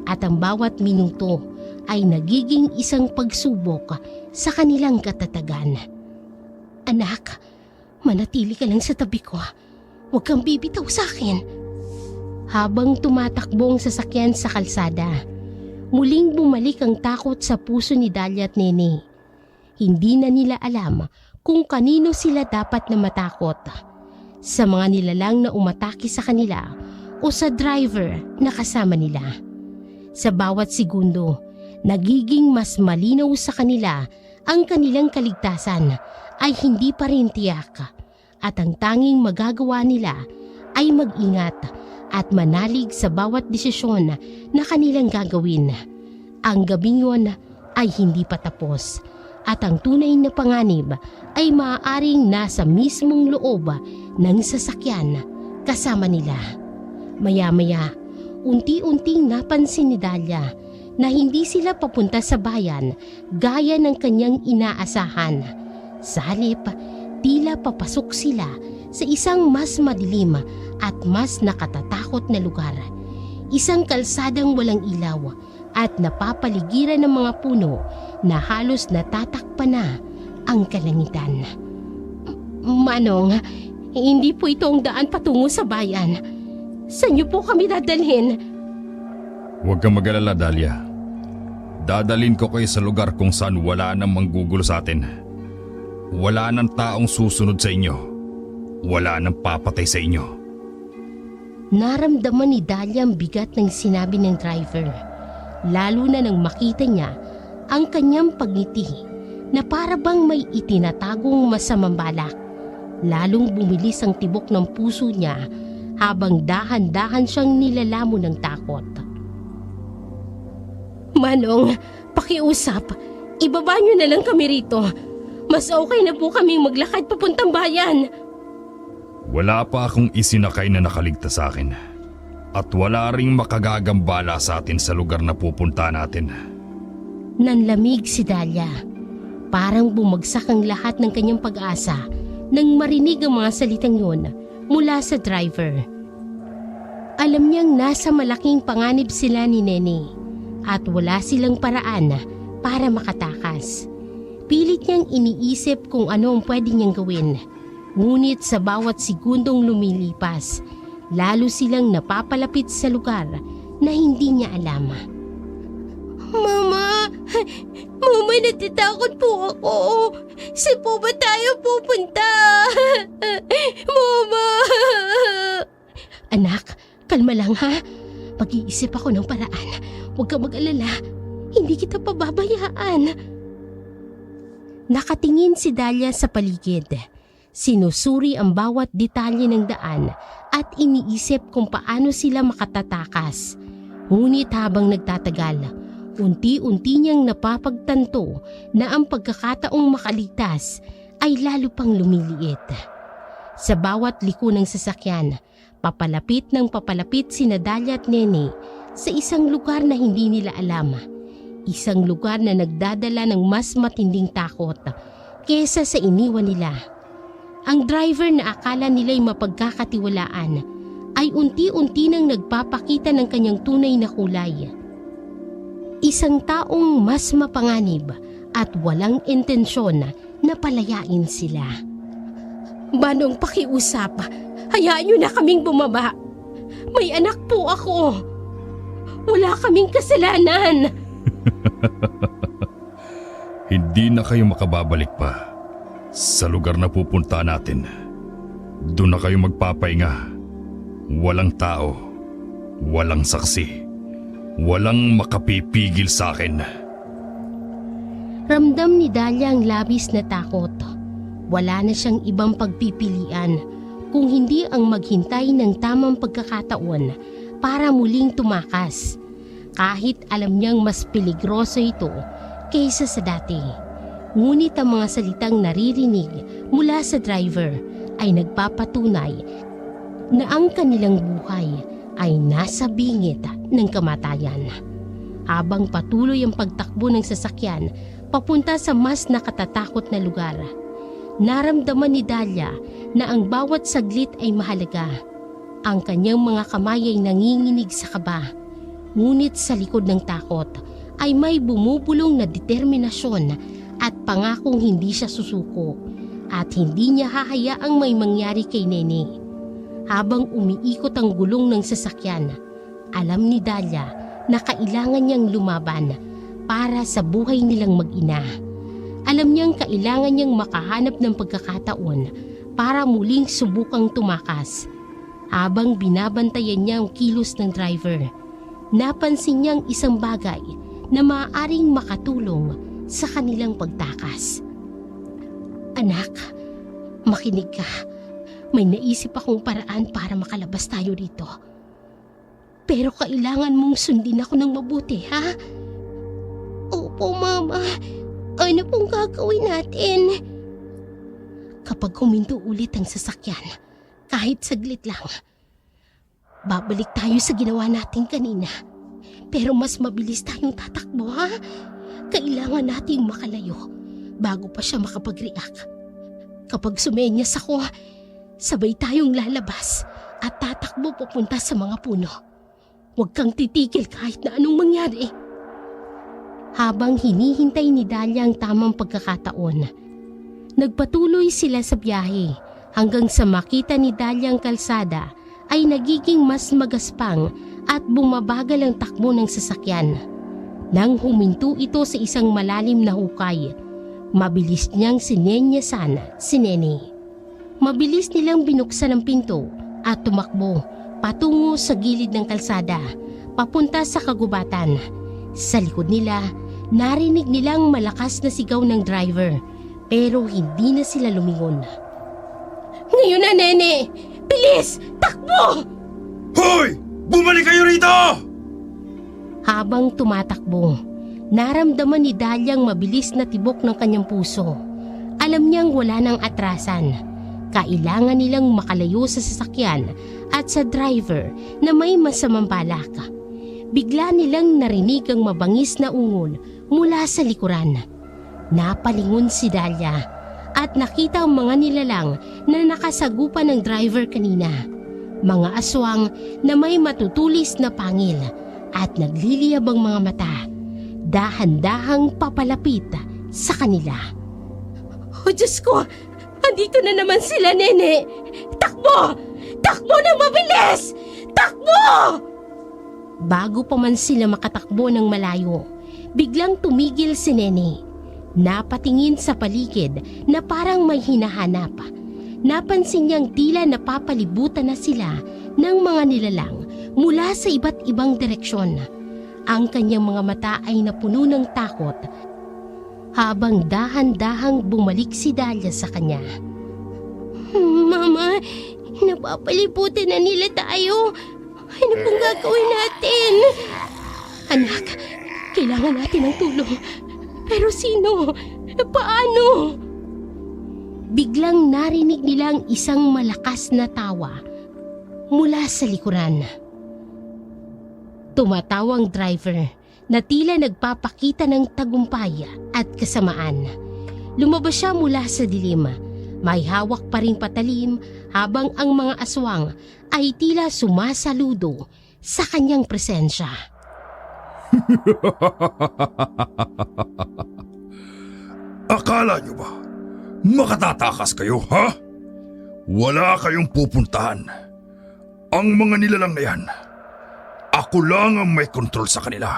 at ang bawat minuto ay nagiging isang pagsubok sa kanilang katatagan. Anak, manatili ka lang sa tabi ko. Huwag kang bibitaw sa akin. Habang tumatakbo ang sasakyan sa kalsada, muling bumalik ang takot sa puso ni Dalia at Nene. Hindi na nila alam kung kanino sila dapat na matakot. Sa mga nilalang na umatake sa kanila o sa driver na kasama nila. Sa bawat segundo, nagiging mas malinaw sa kanila ang kanilang kaligtasan ay hindi pa rin tiyak at ang tanging magagawa nila ay mag-ingat at manalig sa bawat desisyon na kanilang gagawin. Ang gabing yun ay hindi pa tapos at ang tunay na panganib ay maaaring nasa mismong loob ng sasakyan kasama nila. Maya-maya, unti-unting napansin ni Dalia na hindi sila papunta sa bayan gaya ng kanyang inaasahan. Sa halip, tila papasok sila sa isang mas madilim at mas nakatatakot na lugar. Isang kalsadang walang ilaw at napapaligiran ng mga puno na halos natatakpan na ang kalangitan. Manong, hindi po ito ang daan patungo sa bayan. Saan niyo po kami dadalhin? Huwag kang mag-alala, Dalia. Dadalhin ko kayo sa lugar kung saan wala nang manggugulo sa atin. Wala nang taong susunod sa inyo. Wala nang papatay sa inyo. Naramdaman ni Dalia ang bigat ng sinabi ng driver. Lalo na nang makita niya ang kanyang pagngiti na para bang may itinatagong masamang balak. Lalong bumilis ang tibok ng puso niya habang dahan-dahan siyang nilalamon ng takot. Manong, pakiusap. Ibaba niyo na lang kami rito. Mas okay na po kaming maglakad papuntang bayan. Wala pa akong isinakay na nakaligtas sa akin. At wala ring makagagambala sa atin sa lugar na pupunta natin. Nanlamig si Dalia. Parang bumagsak ang lahat ng kanyang pag-asa nang marinig ang mga salitang yun mula sa driver. Alam niyang nasa malaking panganib sila ni Nene at wala silang paraan para makatakas. Pilit niyang iniisip kung ano ang pwede niyang gawin. Ngunit sa bawat segundong lumilipas, lalo silang napapalapit sa lugar na hindi niya alam. Mama! Mama, natatakot po ako. Saan po ba tayo pupunta? Mama! Anak, kalma lang ha. Mag-iisip ako ng paraan. Huwag kang mag-alala. Hindi kita pababayaan. Nakatingin si Dalia sa paligid. Sinusuri ang bawat detalye ng daan at iniisip kung paano sila makatatakas. Ngunit habang nagtatagal, unti-unti niyang napapagtanto na ang pagkakataong makaligtas ay lalo pang lumiliit. Sa bawat liko ng sasakyan, papalapit ng papalapit sina Dalia at Nene sa isang lugar na hindi nila alam. Isang lugar na nagdadala ng mas matinding takot kesa sa iniwan nila. Ang driver na akala nila'y mapagkakatiwalaan ay unti-unti nang nagpapakita ng kanyang tunay na kulay. Isang taong mas mapanganib at walang intensyon na palayain sila. Manong, pakiusap. Hayaan niyo na kaming bumaba. May anak po ako. Wala kaming kasalanan. Hindi na kayo makababalik pa. Sa lugar na pupunta natin, doon na kayo magpapahinga. Walang tao, walang saksi, walang makapipigil sa akin. Ramdam ni Dahlia ang labis na takot. Wala na siyang ibang pagpipilian kung hindi ang maghintay ng tamang pagkakataon para muling tumakas. Kahit alam niyang mas peligroso ito kaysa sa dati. Ngunit ang mga salitang naririnig mula sa driver ay nagpapatunay na ang kanilang buhay ay nasa bingit ng kamatayan. Habang patuloy ang pagtakbo ng sasakyan papunta sa mas nakatatakot na lugar, naramdaman ni Dahlia na ang bawat saglit ay mahalaga. Ang kanyang mga kamay ay nanginginig sa kaba. Ngunit sa likod ng takot ay may bumubulong na determinasyon at pangakong hindi siya susuko at hindi niya hahayaang may mangyari kay Nene. Habang umiikot ang gulong ng sasakyan, alam ni Dahlia na kailangan niyang lumaban para sa buhay nilang mag-ina. Alam niyang kailangan niyang makahanap ng pagkakataon para muling subukang tumakas. Habang binabantayan niya ang kilos ng driver, napansin niyang isang bagay na maaaring makatulong sa kanilang pagtakas. Anak, makinig ka. May naisip akong paraan para makalabas tayo rito. Pero kailangan mong sundin ako ng mabuti, ha? Opo, Mama. Ano pong gagawin natin? Kapag huminto ulit ang sasakyan, kahit saglit lang, babalik tayo sa ginawa natin kanina. Pero mas mabilis tayong tatakbo, ha? Kailangan nating makalayo bago pa siya makapag-react. Kapag sumenyas ako, sabay tayong lalabas at tatakbo papunta sa mga puno. Huwag kang titigil kahit na anong mangyari. Habang hinihintay ni Dahlia ang tamang pagkakataon, nagpatuloy sila sa biyahe hanggang sa makita ni Dahlia ang kalsada ay nagiging mas magaspang at bumabagal ang takbo ng sasakyan. Nang huminto ito sa isang malalim na hukay, mabilis niyang sinenyasan si Nene. Mabilis nilang binuksan ang pinto at tumakbo patungo sa gilid ng kalsada, papunta sa kagubatan. Sa likod nila, narinig nilang malakas na sigaw ng driver, pero hindi na sila lumingon. Ngayon na, Nene! Bilis! Takbo! Hoy! Bumalik kayo rito! Habang tumatakbo, naramdaman ni Dahlia ang mabilis na tibok ng kanyang puso. Alam niyang wala nang atrasan. Kailangan nilang makalayo sa sasakyan at sa driver na may masamang balak. Bigla nilang narinig ang mabangis na ungol mula sa likuran. Napalingon si Dahlia at nakita ang mga nilalang na nakasagupan ng driver kanina. Mga aswang na may matutulis na pangil at nagliliyab ang mga mata. Dahan-dahang papalapit sa kanila. Oh, Diyos ko! Andito na naman sila, Nene! Takbo! Takbo na mabilis! Takbo! Bago pa man sila makatakbo ng malayo, biglang tumigil si Nene. Napatingin sa paligid na parang may hinahanap. Napansin niyang tila napapalibutan na sila ng mga nilalang mula sa iba't ibang direksyon. Ang kanyang mga mata ay napuno ng takot habang dahan-dahang bumalik si Dahlia sa kanya. Mama, napapalibutan na nila tayo. Ano pong gagawin natin? Anak, kailangan natin ng tulong. Pero sino? Paano? Biglang narinig nilang isang malakas na tawa mula sa likuran. Tumatawa ang driver na tila nagpapakita ng tagumpay at kasamaan. Lumabas siya mula sa dilim. May hawak pa ring patalim habang ang mga aswang ay tila sumasaludo sa kanyang presensya. Akala nyo ba makatatakas kayo, ha? Wala kayong pupuntahan. Ang mga nilalang na yan, ako lang ang may kontrol sa kanila.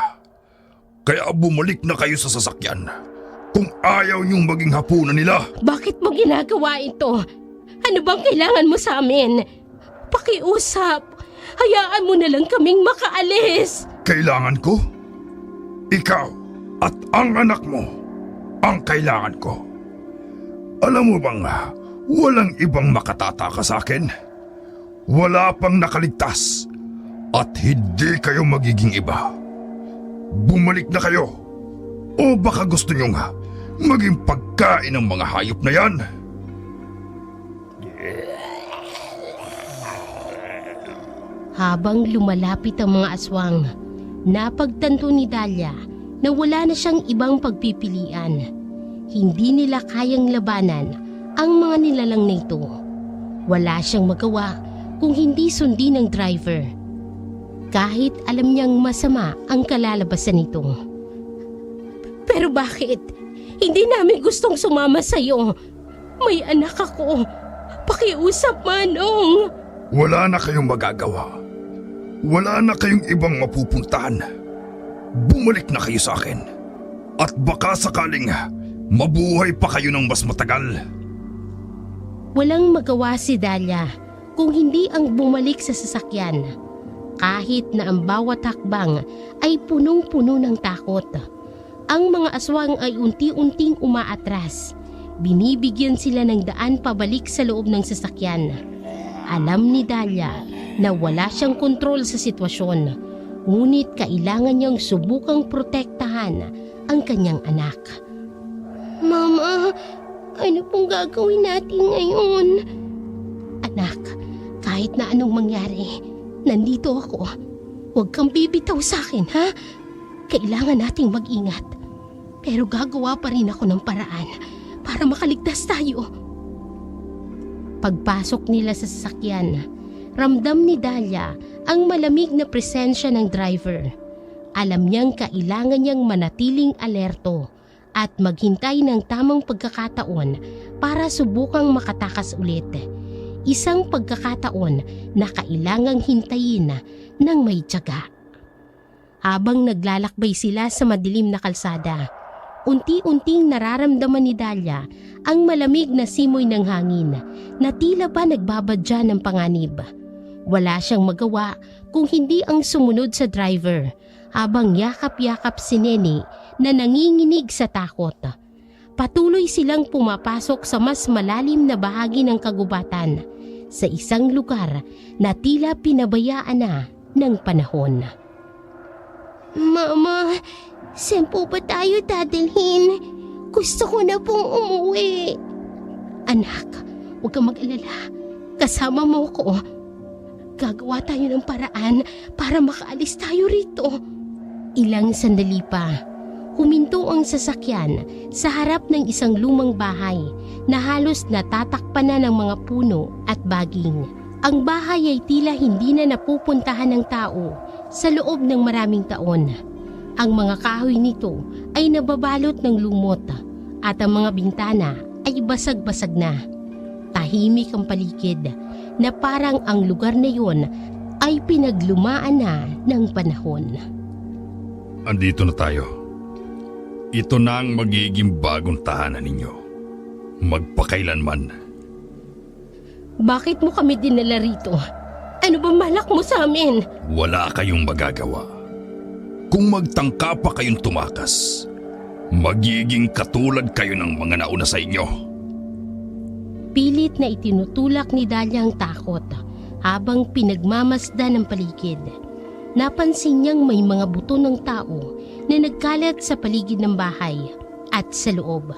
Kaya bumalik na kayo sa sasakyan kung ayaw niyong maging hapunan nila. Bakit mo ginagawa ito? Ano bang kailangan mo sa amin? Pakiusap. Hayaan mo na lang kaming makaalis. Kailangan ko? Ikaw at ang anak mo ang kailangan ko. Alam mo bang walang ibang makatataka sa akin? Wala pang nakaligtas at hindi kayo magiging iba. Bumalik na kayo o baka gusto niyong maging pagkain ng mga hayop na yan? Habang lumalapit ang mga aswang, napagtanto ni Dahlia na wala na siyang ibang pagpipilian. Hindi nila kayang labanan ang mga nilalang na ito. Wala siyang magawa kung hindi sundin ng driver. Kahit alam niyang masama ang kalalabasan nito. Pero bakit? Hindi namin gustong sumama sa'yo. May anak ako. Pakiusap, Manong. Wala na kayong magagawa. Wala na kayong ibang mapupuntahan. Bumalik na kayo sa akin. At baka sakaling mabuhay pa kayo ng mas matagal. Walang magawa si Dahlia kung hindi ang bumalik sa sasakyan. Kahit na ang bawat hakbang ay punong-puno ng takot. Ang mga aswang ay unti-unting umaatras. Binibigyan sila ng daan pabalik sa loob ng sasakyan. Alam ni Dahlia na wala siyang kontrol sa sitwasyon, ngunit kailangan niyang subukang protektahan ang kanyang anak. Mama, ano pong gagawin natin ngayon? Anak, kahit na anong mangyari, nandito ako. Huwag kang bibitaw sa akin, ha? Kailangan nating mag-ingat. Pero gagawa pa rin ako ng paraan para makaligtas tayo. Pagpasok nila sa sasakyan, ramdam ni Dahlia ang malamig na presensya ng driver. Alam niyang kailangan niyang manatiling alerto at maghintay ng tamang pagkakataon para subukang makatakas ulit. Isang pagkakataon na kailangang hintayin ng may tiyaga. Habang naglalakbay sila sa madilim na kalsada, unti-unting nararamdaman ni Dahlia ang malamig na simoy ng hangin na tila ba nagbabadya ng panganib. Wala siyang magawa kung hindi ang sumunod sa driver habang yakap-yakap si Nene na nanginginig sa takot. Patuloy silang pumapasok sa mas malalim na bahagi ng kagubatan sa isang lugar na tila pinabayaan na ng panahon. Mama, saan po ba tayo dadalhin? Gusto ko na pong umuwi. Anak, huwag kang mag-alala. Kasama mo ko. Gagawa tayo ng paraan para makaalis tayo rito. Ilang sandali pa, huminto ang sasakyan sa harap ng isang lumang bahay na halos natatakpan na ng mga puno at baging. Ang bahay ay tila hindi na napupuntahan ng tao sa loob ng maraming taon. Ang mga kahoy nito ay nababalot ng lumot at ang mga bintana ay basag-basag na. Tahimik ang paligid na parang ang lugar na yon ay pinaglumaan na ng panahon. Andito na tayo. Ito na ang magiging bagong tahanan ninyo. Magpakailanman. Bakit mo kami dinala rito? Ano ba malak mo sa amin? Wala kayong magagawa. Kung magtangka pa kayong tumakas, magiging katulad kayo ng mga nauna sa inyo. Pilit na itinutulak ni Dahlia ang takot habang pinagmamasdan ng paligid. Napansin niyang may mga buto ng tao na nagkalat sa paligid ng bahay at sa loob.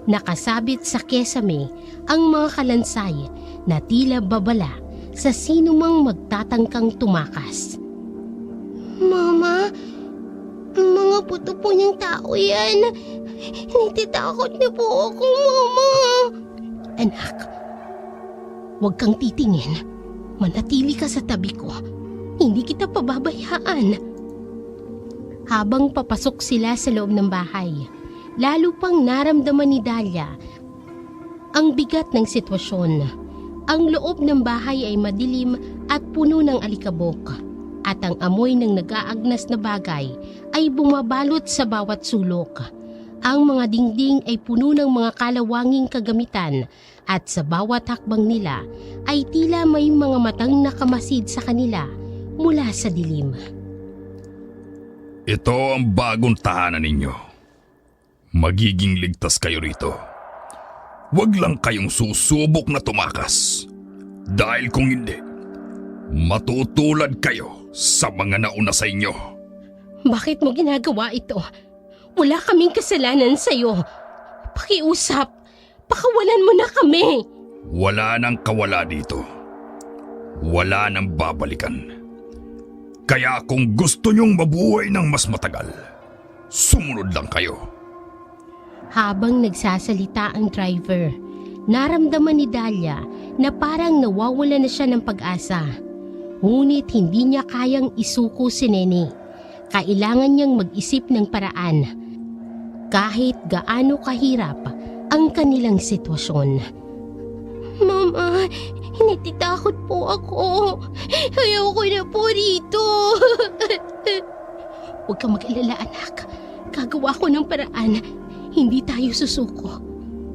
Nakasabit sa kesame ang mga kalansay na tila babala sa sinumang magtatangkang tumakas. Mama, mga buto po niyang tao yan. Natitakot na po ako, Mama. Anak, huwag kang titingin. Manatili ka sa tabi ko. Hindi kita pababayaan. Habang papasok sila sa loob ng bahay, lalo pang naramdaman ni Dahlia ang bigat ng sitwasyon. Ang loob ng bahay ay madilim at puno ng alikabok at ang amoy ng nag-aagnas na bagay ay bumabalot sa bawat sulok. Ang mga dingding ay puno ng mga kalawanging kagamitan at sa bawat hakbang nila ay tila may mga matang nakamasid sa kanila mula sa dilim. Ito ang bagong tahanan ninyo. Magiging ligtas kayo rito. Huwag lang kayong susubok na tumakas. Dahil kung hindi, matutulad kayo sa mga nauna sa inyo. Bakit mo ginagawa ito? Wala kaming kasalanan sa'yo. Pakiusap, pakawalan mo na kami. Wala nang kawala dito. Wala nang babalikan. Kaya kung gusto nyong mabuhay ng mas matagal, sumunod lang kayo. Habang nagsasalita ang driver, naramdaman ni Dahlia na parang nawawala na siya ng pag-asa. Ngunit hindi niya kayang isuko si Nene. Kailangan niyang mag-isip ng paraan. Kahit gaano kahirap ang kanilang sitwasyon. Mama, natitakot po ako. Ayoko na po rito. Huwag kang mag-alala, anak. Gagawa ko ng paraan. Hindi tayo susuko.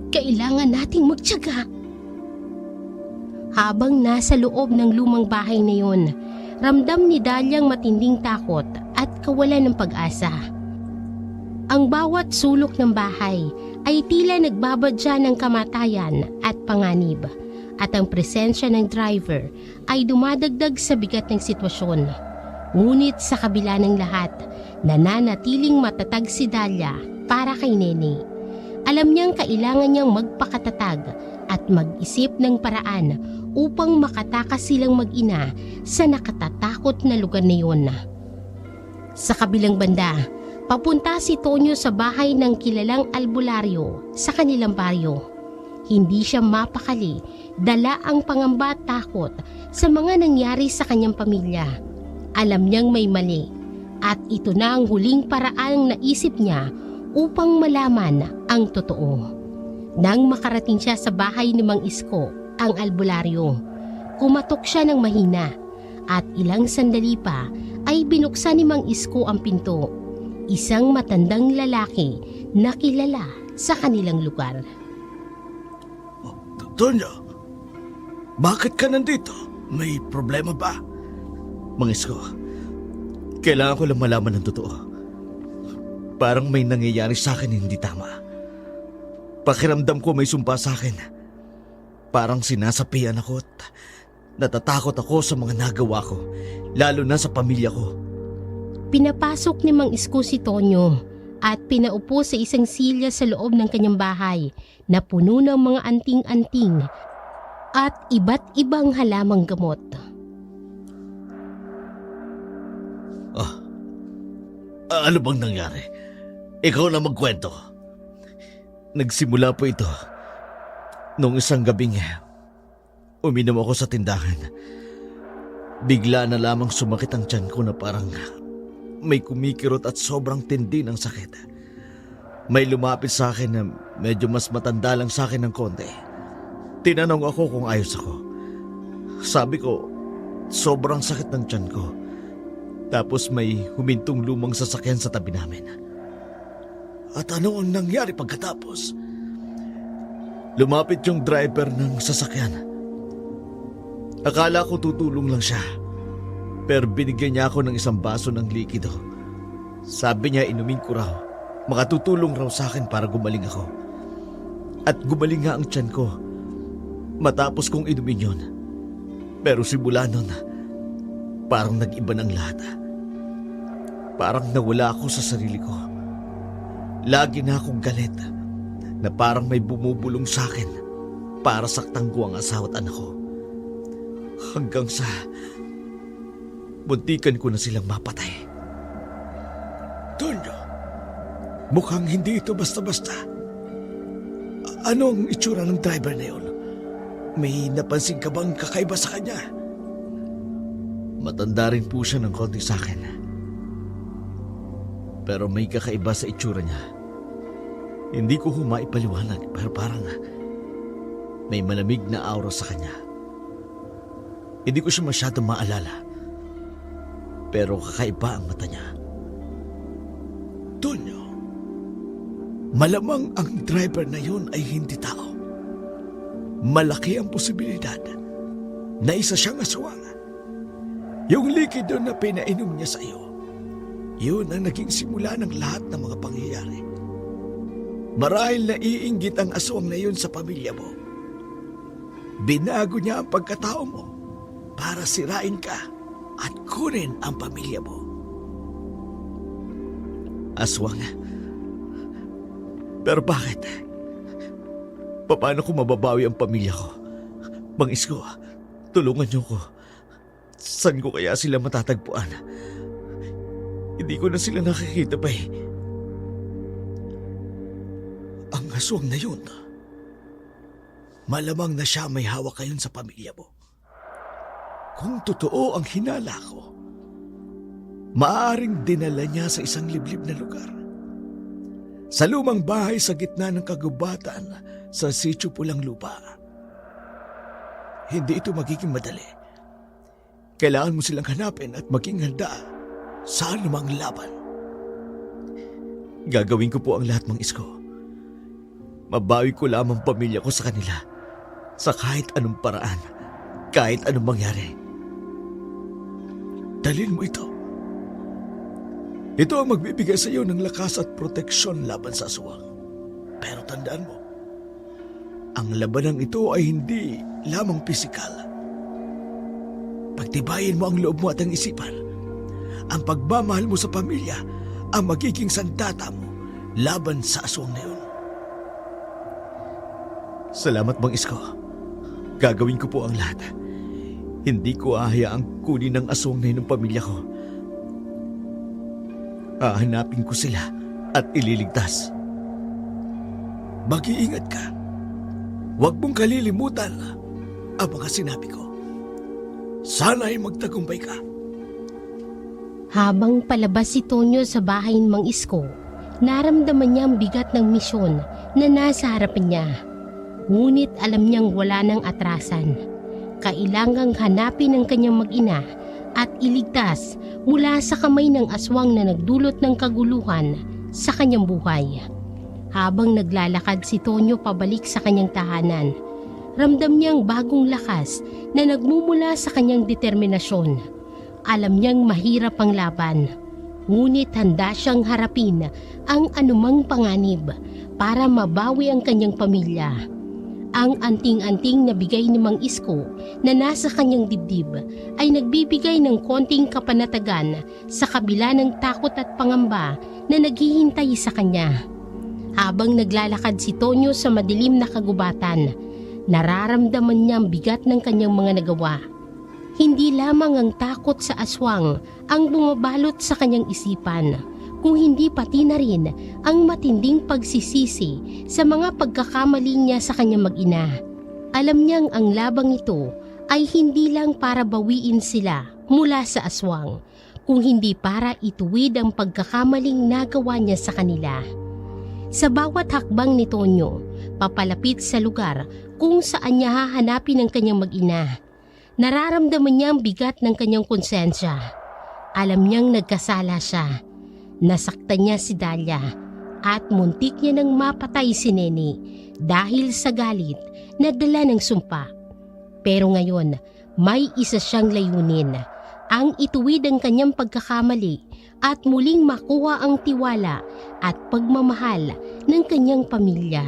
Kailangan nating magtiyaga. Habang nasa loob ng lumang bahay na yon, ramdam ni Dahliang matinding takot at kawalan ng pag-asa. Ang bawat sulok ng bahay ay tila nagbabadya ng kamatayan at panganib, at ang presensya ng driver ay dumadagdag sa bigat ng sitwasyon. Ngunit sa kabila ng lahat, nananatiling matatag si Dahlia para kay Nene. Alam niyang kailangan niyang magpakatatag at mag-isip ng paraan upang makatakas silang mag-ina sa nakatatakot na lugar na yun. Sa kabilang banda, papunta si Tonyo sa bahay ng kilalang albularyo sa kanilang baryo. Hindi siya mapakali, dala ang pangamba at takot sa mga nangyari sa kanyang pamilya. Alam niyang may mali at ito na ang huling paraang naisip niya upang malaman ang totoo. Nang makarating siya sa bahay ni Mang Isko, ang albularyo, kumatok siya ng mahina at ilang sandali pa ay binuksan ni Mang Isko ang pinto. Isang matandang lalaki na kilala sa kanilang lugar. Tonyo, bakit ka nandito? May problema ba? Mang Isko, kailangan ko lang malaman ng totoo. Parang may nangyayari sa akin hindi tama. Pakiramdam ko may sumpa sa akin. Parang sinasapian ako at natatakot ako sa mga nagawa ko, lalo na sa pamilya ko. Pinapasok ni Mang Isko si Tonyo at pinaupo sa isang silya sa loob ng kanyang bahay na puno ng mga anting-anting at iba't ibang halamang gamot. Ano bang nangyari? Ikaw na magkwento. Nagsimula po ito nung isang gabing uminom ako sa tindahan. Bigla na lamang sumakit ang tiyan ko na parang may kumikirot at sobrang tindi ng sakit. May lumapit sa akin na medyo mas matanda lang sa akin ng konti. Tinanong ako kung ayos ako. Sabi ko, sobrang sakit ng tiyan ko. Tapos may humintong lumang sasakyan sa tabi namin. At ano ang nangyari pagkatapos? Lumapit yung driver ng sasakyan. Akala ko tutulong lang siya. Pero binigyan niya ako ng isang baso ng likido. Sabi niya inumin ko raw. Makatutulong raw sa akin para gumaling ako. At gumaling nga ang tiyan ko matapos kong inumin yun. Pero simula nun, parang nag-iba ng lahat. Parang nawala ako sa sarili ko. Lagi na akong galit na parang may bumubulong sa akin para saktan ko ang asawa at anak ko. Hanggang sa buntikan ko na silang mapatay. Tonyo, mukhang hindi ito basta-basta. Ano ang itsura ng driver na yun? May napansin ka bang kakaiba sa kanya? Matanda rin po siya ng konti sa akin. Pero may kakaiba sa itsura niya. Hindi ko maipaliwanag pero parang may malamig na aura sa kanya. Hindi ko siya masyadong maalala. Pero kakaiba ang mata niya. Tonyo, Malamang ang driver na yun ay hindi tao. Malaki ang posibilidad na isa siyang aswang. Yung likido na pinainom niya sa iyo, yun ang naging simula ng lahat ng mga pangyayari. Marahil naiinggit ang aswang na yun sa pamilya mo. Binago niya ang pagkatao mo para sirain ka at kunin ang pamilya mo. Aswang. Pero bakit? Paano ko mababawi ang pamilya ko? Mang Isko, tulungan niyo ko. Saan ko kaya sila matatagpuan? Hindi ko na sila nakikita pa eh. Ang aswang na yun, malamang na siya may hawak ngayon sa pamilya mo. Kung totoo ang hinala ko, maaaring dinala niya sa isang liblib na lugar. Sa lumang bahay sa gitna ng kagubatan sa Sitio Pulang Lupa. Hindi ito magiging madali. Kailangan mo silang hanapin at maging handa sa anumang laban. Gagawin ko po ang lahat, Mang Isko. Mabawi ko lamang pamilya ko sa kanila sa kahit anong paraan, kahit anong mangyari. Dalhin mo ito. Ito ang magbibigay sa iyo ng lakas at proteksyon laban sa aswang. Pero tandaan mo, ang labanang ito ay hindi lamang pisikal. Pagtibayin mo ang loob mo at ang isipan. Ang pagmamahal mo sa pamilya ang magiging sandata mo laban sa aswang na yun. Salamat, Mang Isko. Gagawin ko po ang lahat. Hindi ko hahayaang kunin ng aswang na yun ang pamilya ko. Hahanapin ko sila at ililigtas. Mag-iingat ka. Huwag mong kalilimutan ang mga sinabi ko. Sana'y magtagumpay ka. Habang palabas si Tonyo sa bahay ng Mang Isko, naramdaman niya ang bigat ng misyon na nasa harapan niya. Ngunit alam niyang wala nang atrasan. Kailangang hanapin ang kanyang mag-ina at iligtas mula sa kamay ng aswang na nagdulot ng kaguluhan sa kanyang buhay. Habang naglalakad si Tonyo pabalik sa kanyang tahanan, ramdam niyang bagong lakas na nagmumula sa kanyang determinasyon. Alam niyang mahirap ang laban, ngunit handa siyang harapin ang anumang panganib para mabawi ang kanyang pamilya. Ang anting-anting na bigay ni Mang Isko na nasa kanyang dibdib ay nagbibigay ng konting kapanatagan sa kabila ng takot at pangamba na naghihintay sa kanya. Habang naglalakad si Tonyo sa madilim na kagubatan, nararamdaman niya ang bigat ng kanyang mga nagawa. Hindi lamang ang takot sa aswang ang bumabalot sa kanyang isipan, kung hindi pati na rin ang matinding pagsisisi sa mga pagkakamali niya sa kanyang mag-ina. Alam niyang ang labang ito ay hindi lang para bawiin sila mula sa aswang, kung hindi para ituwid ang pagkakamaling nagawa niya sa kanila. Sa bawat hakbang ni Tonyo, papalapit sa lugar kung saan niya hahanapin ang kanyang mag-ina, nararamdaman niya ang bigat ng kanyang konsensya. Alam niyang nagkasala siya. Nasaktan niya si Dalia at muntik niya nang mapatay si Nene dahil sa galit na dala ng sumpa. Pero ngayon, may isa siyang layunin, ang ituwid ang kanyang pagkakamali at muling makuha ang tiwala at pagmamahal ng kanyang pamilya.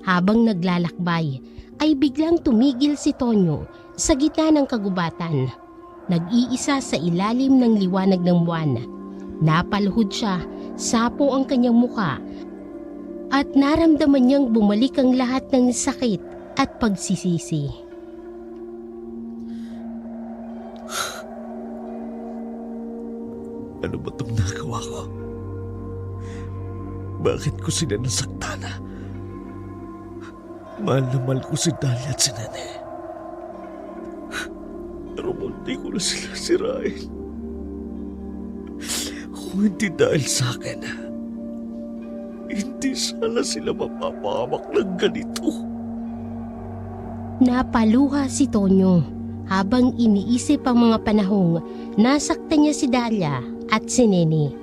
Habang naglalakbay, ay biglang tumigil si Tonyo sa gitna ng kagubatan. Nag-iisa sa ilalim ng liwanag ng buwan. Napaluhod siya, sapo ang kanyang muka at naramdaman niyang bumalik ang lahat ng sakit at pagsisisi. Ano ba itong nagawa ko? Bakit ko sila nasaktan? Mahal na mahal ko si Dalia at si Nene. Pero munti ko na sila sirain. Kung hindi dahil sa akin, hindi sana sila mapapahamak ng ganito. Napaluha si Tonyo habang iniisip ang mga panahong nasaktan niya si Dalia at si Nene.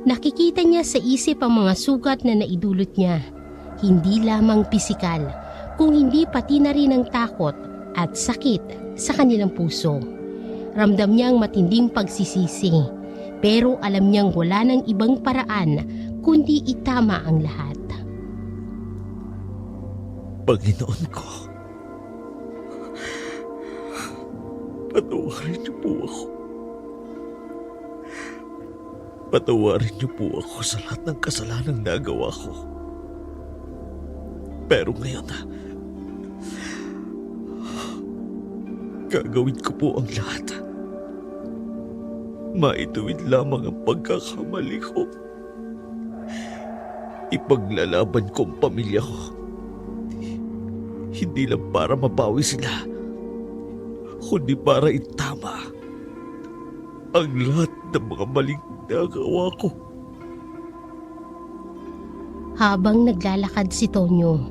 Nakikita niya sa isip ang mga sugat na naidulot niya. Hindi lamang pisikal, kung hindi pati na rin ang takot at sakit sa kanilang puso. Ramdam niyang matinding pagsisisi, pero alam niyang wala nang ibang paraan kundi itama ang lahat. Panginoon ko, patawarin niyo po ako. Patawarin niyo po ako sa lahat ng kasalanang nagawa ko. Pero ngayon, gagawin ko po ang lahat. Maituwid lamang ang pagkakamali ko. Ipaglalaban ko ang pamilya ko. Hindi lang para mabawi sila, kundi para itama ang lahat ng mga maling nagawa ko. Habang naglalakad si Tonyo,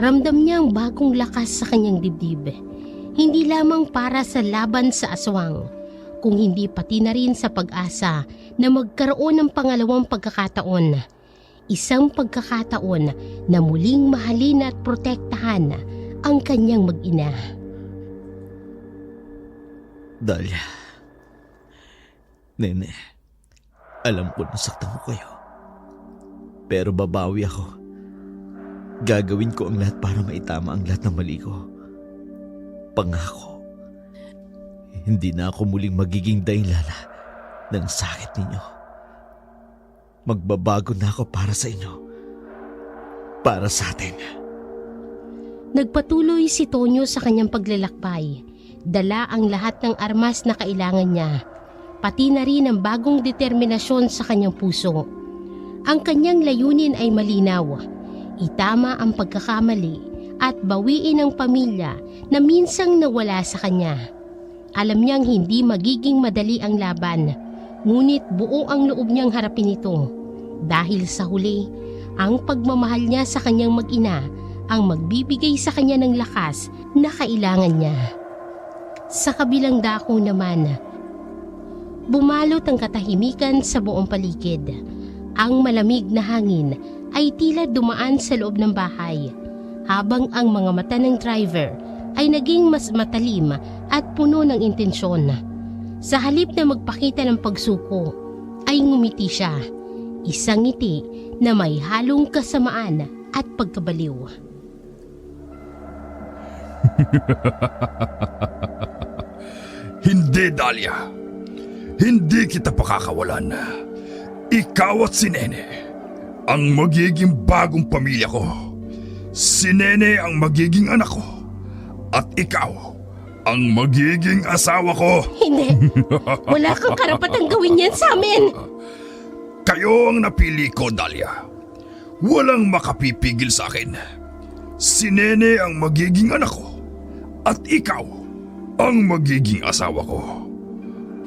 ramdam niya ang bagong lakas sa kanyang dibdib. Hindi lamang para sa laban sa aswang, kung hindi pati na rin sa pag-asa na magkaroon ng pangalawang pagkakataon. Isang pagkakataon na muling mahalin at protektahan ang kanyang mag-ina. Dahlia, Nene, alam ko nasaktan ko kayo. Pero babawi ako. Gagawin ko ang lahat para maitama ang lahat ng mali ko. Pangako, hindi na ako muling magiging dahilan ng sakit ninyo. Magbabago na ako para sa inyo. Para sa atin. Nagpatuloy si Tonyo sa kanyang paglalakbay. Dala ang lahat ng armas na kailangan niya, pati na rin ang bagong determinasyon sa kanyang puso. Ang kanyang layunin ay malinaw. Itama ang pagkakamali at bawiin ang pamilya na minsang nawala sa kanya. Alam niyang hindi magiging madali ang laban, ngunit buo ang loob niyang harapin ito. Dahil sa huli, ang pagmamahal niya sa kanyang mag-ina ang magbibigay sa kanya ng lakas na kailangan niya. Sa kabilang dako naman, bumalot ang katahimikan sa buong paligid. Ang malamig na hangin ay tila dumaan sa loob ng bahay, habang ang mga mata ng driver ay naging mas matalim at puno ng intensyon. Sa halip na magpakita ng pagsuko, ay ngumiti siya. Isang ngiti na may halong kasamaan at pagkabaliw. Hindi, Dahlia. Hindi kita pakakawalan. Ikaw at si Nene ang magiging bagong pamilya ko. Si Nene ang magiging anak ko. At ikaw ang magiging asawa ko. Hindi, wala kang karapatang gawin yan sa amin. Kayo ang napili ko, Dahlia. Walang makapipigil sa akin. Si Nene ang magiging anak ko. At ikaw ang magiging asawa ko.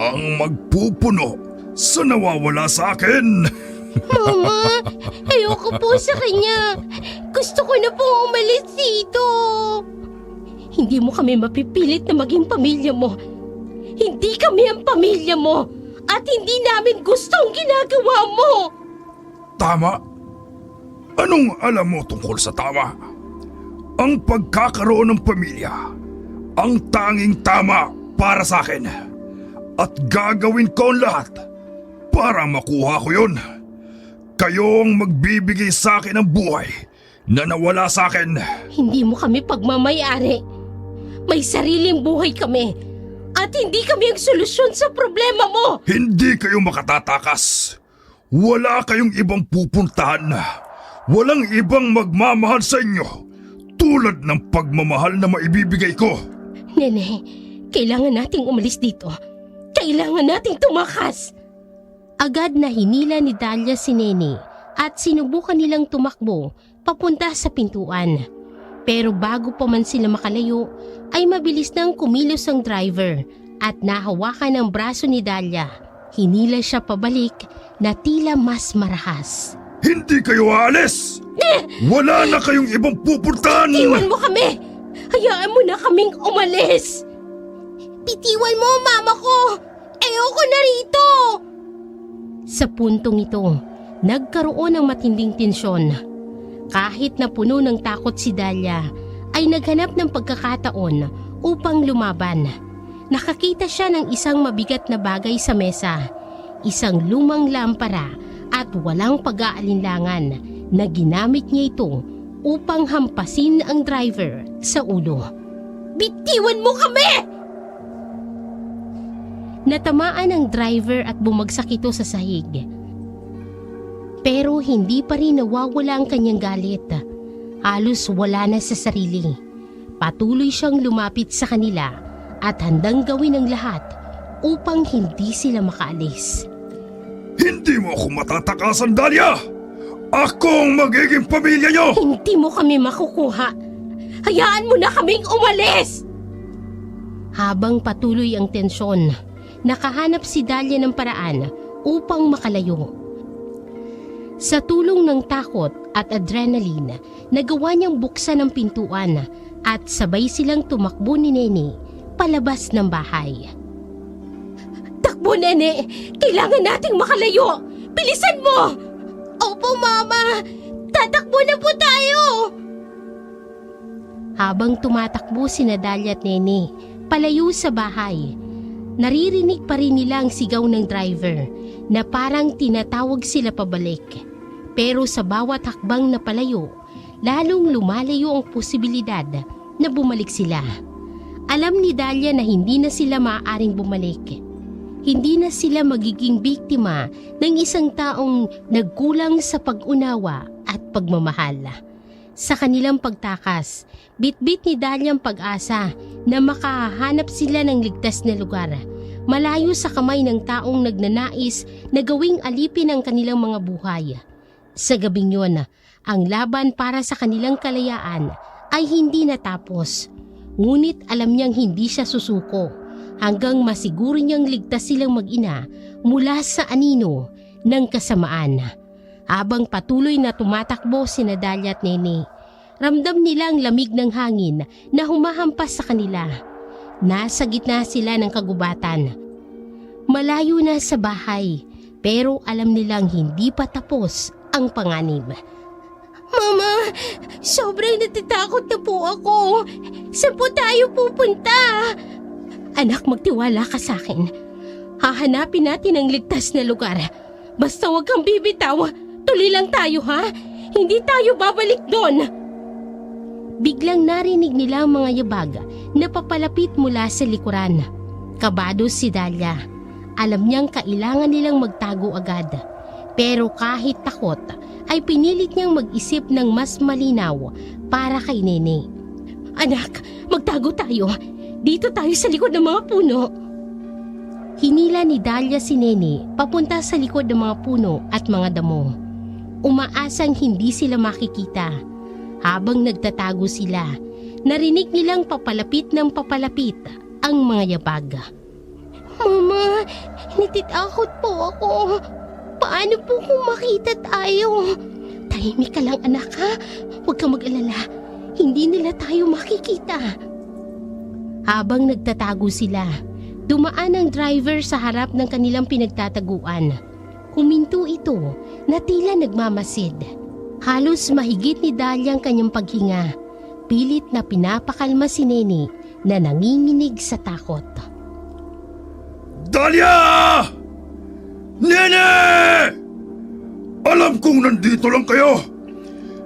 Ang magpupuno sa nawawala sa akin. Mama, ayoko po sa kanya. Gusto ko na po umalis dito. Hindi mo kami mapipilit na maging pamilya mo. Hindi kami ang pamilya mo. At hindi namin gusto ang ginagawa mo. Tama? Anong alam mo tungkol sa tama? Ang pagkakaroon ng pamilya ang tanging tama para sa akin. At gagawin ko ang lahat para makuha ko yun. Kayo ang magbibigay sa akin ng buhay na nawala sa akin. Hindi mo kami pagmamayari. May sariling buhay kami. At hindi kami ang solusyon sa problema mo. Hindi kayo makatatakas. Wala kayong ibang pupuntahan. Walang ibang magmamahal sa inyo tulad ng pagmamahal na maibibigay ko. Nene, kailangan nating umalis dito. Kailangan nating tumakas. Agad na hinila ni Dahlia si Nene at sinubukan nilang tumakbo papunta sa pintuan. Pero bago pa man sila makalayo, ay mabilis nang kumilos ang driver at nahawakan ang braso ni Dahlia. Hinila siya pabalik na tila mas marahas. Hindi kayo aalis! Wala na kayong ibang pupuntahan! Iwan mo kami! Hayaan mo na kaming umalis! Bitiwan mo, mama ko. Ayoko na rito. Sa puntong ito, nagkaroon ng matinding tensyon. Kahit na puno ng takot si Dahlia, ay naghanap ng pagkakataon upang lumaban. Nakakita siya ng isang mabigat na bagay sa mesa, isang lumang lampara at walang pag-aalinlangan na ginamit niya ito upang hampasin ang driver sa ulo. Bitiwan mo kami! Natamaan ang driver at bumagsak ito sa sahig. Pero hindi pa rin nawawala ang kanyang galit. Halos wala na sa sarili. Patuloy siyang lumapit sa kanila at handang gawin ang lahat upang hindi sila makaalis. Hindi mo ako matatakasan, Dahlia! Ako ang magiging pamilya niyo! Hindi mo kami makukuha. Hayaan mo na kaming umalis! Habang patuloy ang tensyon, nakahanap si Dahlia ng paraan upang makalayo. Sa tulong ng takot at adrenaline, nagawa niyang buksan ang pintuan at sabay silang tumakbo ni Nene palabas ng bahay. Takbo, Nene! Kailangan nating makalayo! Bilisan mo! Opo, Mama! Tatakbo na po tayo! Habang tumatakbo sina Dahlia at Nene palayo sa bahay, naririnig pa rin nila ang sigaw ng driver na parang tinatawag sila pabalik. Pero sa bawat hakbang na palayo, lalong lumalayo ang posibilidad na bumalik sila. Alam ni Dahlia na hindi na sila maaaring bumalik. Hindi na sila magiging biktima ng isang taong nagkulang sa pag-unawa at pagmamahal. Sa kanilang pagtakas, bitbit ni Dahlia ang pag-asa na makahanap sila ng ligtas na lugar, malayo sa kamay ng taong nagnanais na gawing alipin ang kanilang mga buhay. Sa gabing yun, ang laban para sa kanilang kalayaan ay hindi natapos. Ngunit alam niyang hindi siya susuko hanggang masiguro niyang ligtas silang mag-ina mula sa anino ng kasamaan. Habang patuloy na tumatakbo sina Dahlia at Nene, ramdam nila ang lamig ng hangin na humahampas sa kanila. Nasa gitna sila ng kagubatan. Malayo na sa bahay, pero alam nilang hindi pa tapos ang panganib. Mama, sobrang natatakot na po ako. Saan po tayo pupunta? Anak, magtiwala ka sa akin. Hahanapin natin ang ligtas na lugar. Basta huwag kang bibitaw. Tuloy lang tayo, ha? Hindi tayo babalik doon. Biglang narinig nila ang mga yabag na papalapit mula sa likuran. Kabado si Dahlia. Alam niyang kailangan nilang magtago agad. Pero kahit takot, ay pinilit niyang mag-isip ng mas malinaw para kay Nene. Anak, magtago tayo. Dito tayo sa likod ng mga puno. Hinila ni Dahlia si Nene papunta sa likod ng mga puno at mga damo. Umaasang hindi sila makikita. Habang nagtatago sila, narinig nilang papalapit ng papalapit ang mga yabag. Mama, natitakot po ako. Paano po kung makita tayo? Tahimik ka lang, anak, ha? Huwag kang mag-alala. Hindi nila tayo makikita. Habang nagtatago sila, dumaan ang driver sa harap ng kanilang pinagtataguan. Huminto ito na tila nagmamasid. Halos mahigit ni Dahlia ang kanyang paghinga. Pilit na pinapakalma si Nene na nanginginig sa takot. Dahlia! Nene! Alam kong nandito lang kayo!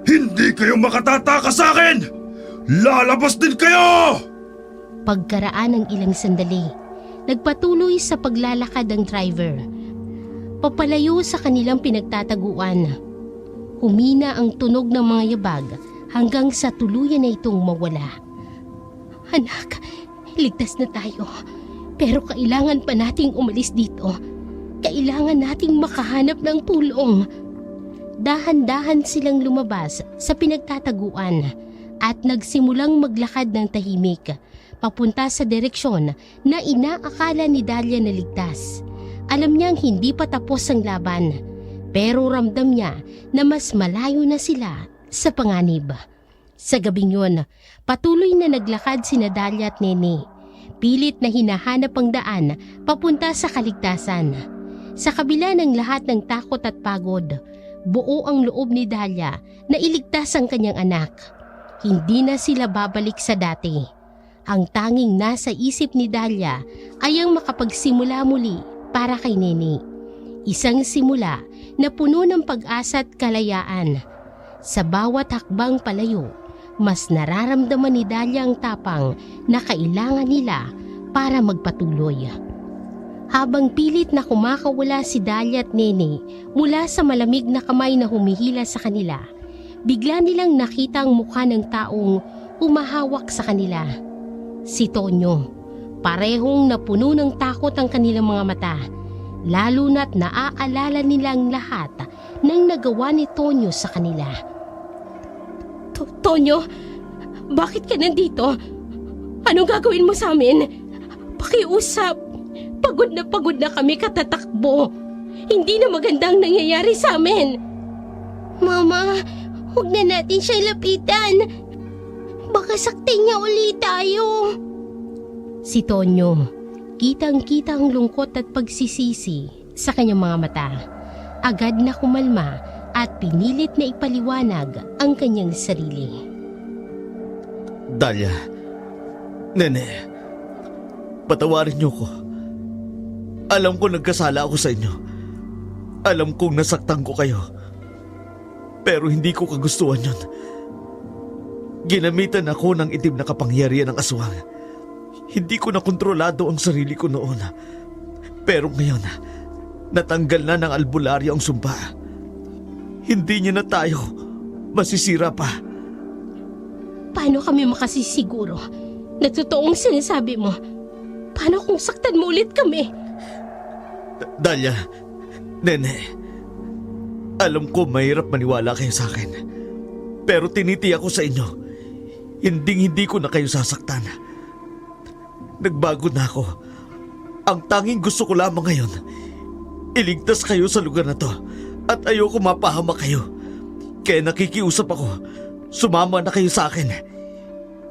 Hindi kayo makatatakas sa akin! Lalabas din kayo! Pagkaraan ng ilang sandali, nagpatuloy sa paglalakad ang driver. Papalayo sa kanilang pinagtataguan. Humina ang tunog ng mga yabag hanggang sa tuluyan na itong mawala. Anak, ligtas na tayo. Pero kailangan pa nating umalis dito. Kailangan nating makahanap ng tulong. Dahan-dahan silang lumabas sa pinagtataguan at nagsimulang maglakad ng tahimik papunta sa direksyon na inaakala ni Dahlia na ligtas. Alam niyang hindi pa tapos ang laban, pero ramdam niya na mas malayo na sila sa panganib. Sa gabing yun, patuloy na naglakad sina Dahlia at Nene. Pilit na hinahanap ang daan papunta sa kaligtasan. Sa kabila ng lahat ng takot at pagod, buo ang loob ni Dahlia na iligtas ang kanyang anak. Hindi na sila babalik sa dati. Ang tanging nasa isip ni Dahlia ay ang makapagsimula muli para kay Nene. Isang simula na puno ng pag-asa at kalayaan. Sa bawat hakbang palayo, mas nararamdaman ni Dahlia ang tapang na kailangan nila para magpatuloy. Habang pilit na kumakawala si Dahlia at Nene mula sa malamig na kamay na humihila sa kanila, bigla nilang nakita ang mukha ng taong humahawak sa kanila. Si Tonyo. Parehong napuno ng takot ang kanilang mga mata, lalo na't naaalala nilang lahat ng nagawa ni Tonyo sa kanila. Tonyo, bakit ka nandito? Anong gagawin mo sa amin? Pakiusap. Pagod na kami katatakbo. Hindi na magandang nangyayari sa amin. Mama, huwag na natin siya lapitan. Baka saktin niya ulit tayo. Si Tonyo, kitang-kita ang lungkot at pagsisisi sa kanyang mga mata. Agad na kumalma at pinilit na ipaliwanag ang kanyang sarili. Dahlia, Nene, patawarin niyo ko. Alam ko nagkasala ako sa inyo. Alam kong nasaktan ko kayo. Pero hindi ko kagustuhan yun. Ginamitan ako ng itim na kapangyarihan ng aswang. Hindi ko na kontrolado ang sarili ko noon. Pero ngayon, natanggal na ng albularyo ang sumpa. Hindi niya na tayo masisira pa. Paano kami makasisiguro na totoong sinasabi mo? Paano kung saktan mo ulit kami? Dahlia, Nene, alam ko mahirap maniwala kayo sa akin. Pero tinitiyak ko sa inyo, hindi ko na kayo sasaktan. Nagbago na ako. Ang tanging gusto ko lamang ngayon, iligtas kayo sa lugar na to at ayoko mapahama kayo. Kaya nakikiusap ako, sumama na kayo sa akin.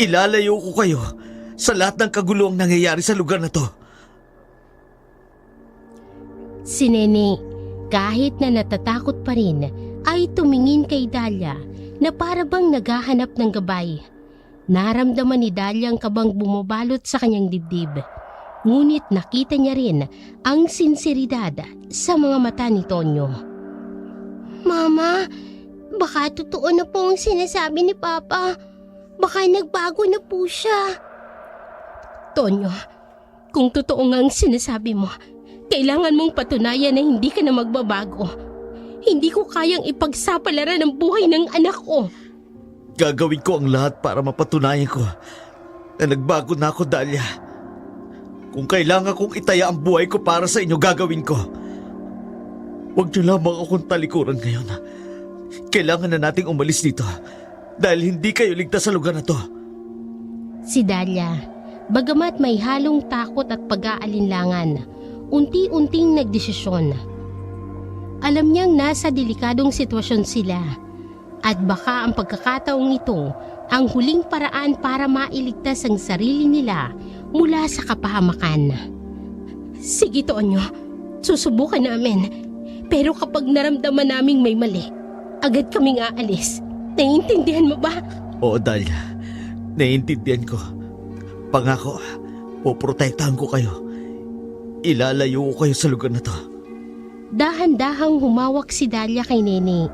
Ilalayo ko kayo sa lahat ng kaguluhang nangyayari sa lugar na to. Si Nene, kahit na natatakot pa rin, ay tumingin kay Dahlia na para bang naghahanap ng gabay. Naramdaman ni Dahlia ang kabang bumabalot sa kanyang dibdib. Ngunit nakita niya rin ang sinseridad sa mga mata ni Tonyo. Mama, baka totoo na po ang sinasabi ni Papa. Baka nagbago na po siya. Tonyo, kung totoo nga ang sinasabi mo, kailangan mong patunayan na hindi ka na magbabago. Hindi ko kayang ipagsapalaran ang buhay ng anak ko. Gagawin ko ang lahat para mapatunayan ko na nagbago na ako, Dahlia. Kung kailangan kong itaya ang buhay ko para sa inyo, gagawin ko. Huwag niyo lamang akong talikuran ngayon. Kailangan na nating umalis dito dahil hindi kayo ligtas sa lugar na to. Si Dahlia, bagamat may halong takot at pag-aalinlangan, unti-unting nagdesisyon. Alam niyang nasa delikadong sitwasyon sila at baka ang pagkakataong ito ang huling paraan para mailigtas ang sarili nila mula sa kapahamakan. Sige, Tonyo, susubukan namin. Pero kapag naramdaman naming may mali, agad kaming aalis. Naiintindihan mo ba? Oo, Dahlia. Naiintindihan ko. Pangako, poprotektahan ko kayo. Ilalayo ko kayo sa lugar na to. Dahan-dahang humawak si Dahlia kay Nene.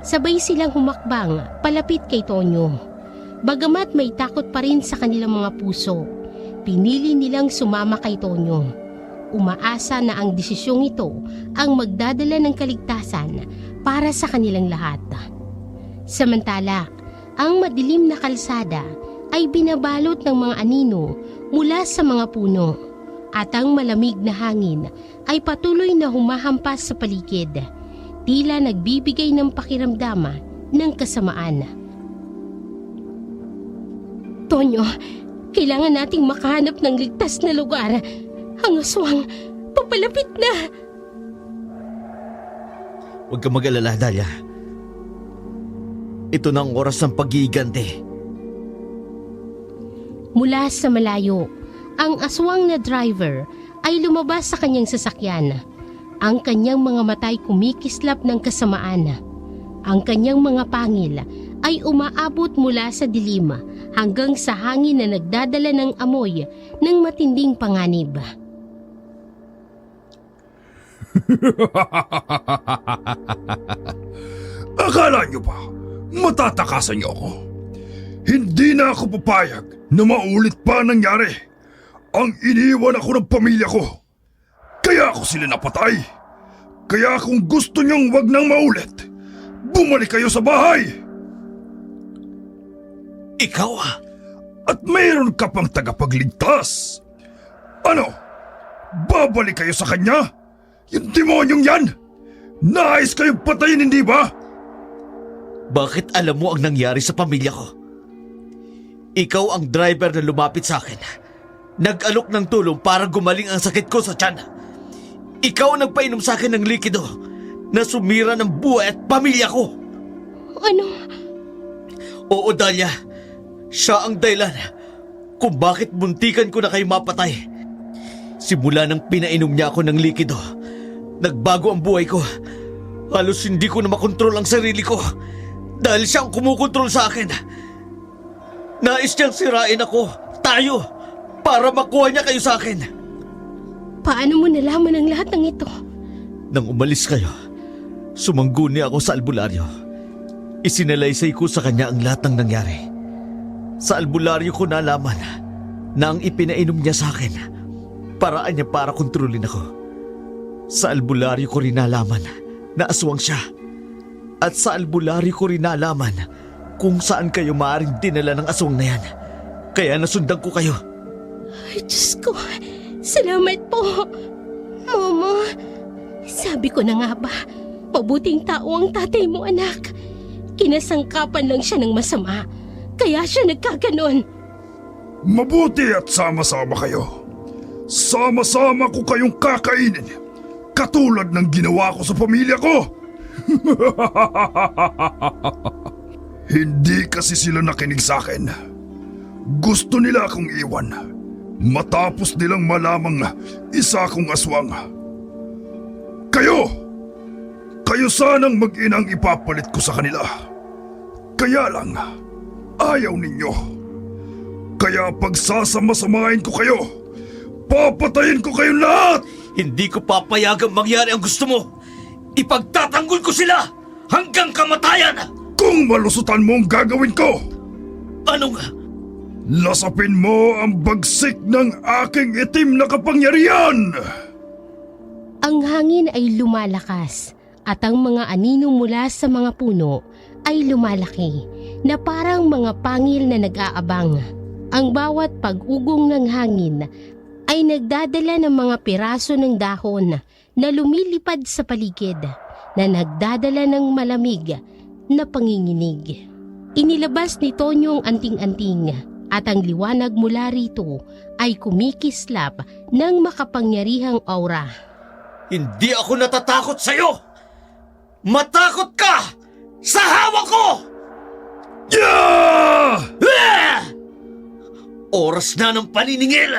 Sabay silang humakbang palapit kay Tonyo. Bagamat may takot pa rin sa kanilang mga puso, pinili nilang sumama kay Tonyo. Umaasa na ang desisyong ito ang magdadala ng kaligtasan para sa kanilang lahat. Samantala, ang madilim na kalsada ay binabalot ng mga anino mula sa mga puno. At ang malamig na hangin ay patuloy na humahampas sa paligid, tila nagbibigay ng pakiramdama ng kasamaan. Tonyo, kailangan nating makahanap ng ligtas na lugar. Ang aswang, papalapit na. Huwag kang mag-alala, Dahlia. Ito na ang oras ng pag-iigante. Mula sa malayo, ang aswang na driver ay lumabas sa kanyang sasakyan. Ang kanyang mga matay kumikislap ng kasamaan. Ang kanyang mga pangil ay umaabot mula sa dilim hanggang sa hangin na nagdadala ng amoy ng matinding panganib. Akala niyo ba matatakasan niyo ako? Hindi na ako papayag na maulit pa ang nangyari. Ang iniwan ako ng pamilya ko. Kaya ako sila napatay. Kaya kung gusto niyong wag nang maulit, bumalik kayo sa bahay. Ikaw At mayroon ka pang tagapagligtas. Ano? Babalik kayo sa kanya? Yung demonyong yan? Nais kayong patayin, hindi ba? Bakit alam mo ang nangyari sa pamilya ko? Ikaw ang driver na lumapit sa akin. Nag-alok ng tulong para gumaling ang sakit ko sa tiyan. Ikaw ang nagpainom sa akin ng likido na sumira ng buhay at pamilya ko. Ano? Oo, Dahlia. Siya ang dahilan kung bakit muntikan ko na kayo mapatay. Simula nang pinainom niya ako ng likido, nagbago ang buhay ko. Halos hindi ko na makontrol ang sarili ko dahil siya ang kumukontrol sa akin. Nais niyang sirain ako, tayo, para makuha niya kayo sa akin. Paano mo nalaman ang lahat ng ito? Nang umalis kayo, sumangguni ako sa albularyo. Isinalaysay ko sa kanya ang lahat ng nangyari. Sa albularyo ko nalaman na ang ipinainom niya sa akin, paraan niya para kontrolin ako. Sa albularyo ko rin nalaman na aswang siya. At sa albularyo ko rin nalaman kung saan kayo maaaring dinala ng aswang na yan. Kaya nasundan ko kayo. Ay, Diyos ko. Salamat po. Mama, sabi ko na nga ba, mabuting tao ang tatay mo, anak. Kinasangkapan lang siya ng masama. Kaya siya nagkaganon. Mabuti at sama-sama kayo. Sama-sama ko kayong kakainin. Katulad ng ginawa ko sa pamilya ko. Hindi kasi sila nakinig sa akin. Gusto nila akong iwan. Matapos nilang malamang isa akong aswang. Kayo sanang mag-inang ipapalit ko sa kanila. Kaya lang, ayaw ninyo. Kaya pagsasama-samahin ko kayo, papatayin ko kayong lahat! Hindi ko papayagang mangyari ang gusto mo. Ipagtatanggol ko sila hanggang kamatayan. Kung malusutan mo ang gagawin ko, Ano nga? lasapin mo ang bagsik ng aking itim na kapangyarihan! Ang hangin ay lumalakas at ang mga anino mula sa mga puno ay lumalaki na parang mga pangil na nag-aabang. Ang bawat pag-ugong ng hangin ay nagdadala ng mga piraso ng dahon na lumilipad sa paligid na nagdadala ng malamig na panginginig. Inilabas ni Tonyo ang anting-anting at ang liwanag mula rito ay kumikislap ng makapangyarihang aura. Hindi ako natatakot sa'yo! Matakot ka sa hawak ko! Yeah! Ah! Oras na ng paniningil!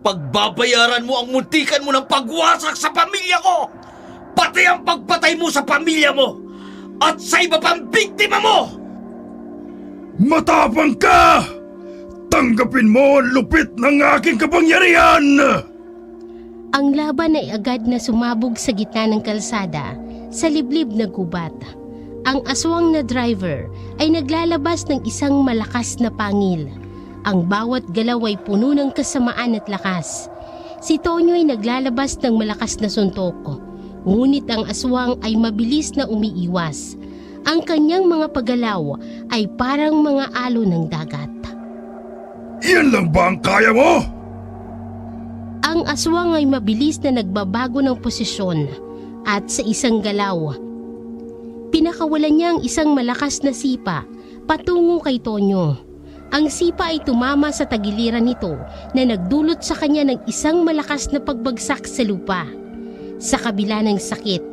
Pagbabayaran mo ang muntikan mo ng pagwasak sa pamilya ko! Pati ang pagpatay mo sa pamilya mo! At sa iba pang biktima mo! Matapang ka! Tanggapin mo ang lupit ng aking kapangyarihan! Ang laban ay agad na sumabog sa gitna ng kalsada sa liblib na gubat. Ang aswang na driver ay naglalabas ng isang malakas na pangil. Ang bawat galaw ay puno ng kasamaan at lakas. Si Tonyo ay naglalabas ng malakas na suntok. Ngunit ang aswang ay mabilis na umiiwas. Ang kanyang mga paggalaw ay parang mga alon ng dagat. Iyan lang ba ang kaya mo? Ang aswang ay mabilis na nagbabago ng posisyon at sa isang galaw, pinakawalan niya ang isang malakas na sipa patungo kay Tonyo. Ang sipa ay tumama sa tagiliran nito na nagdulot sa kanya ng isang malakas na pagbagsak sa lupa. Sa kabila ng sakit,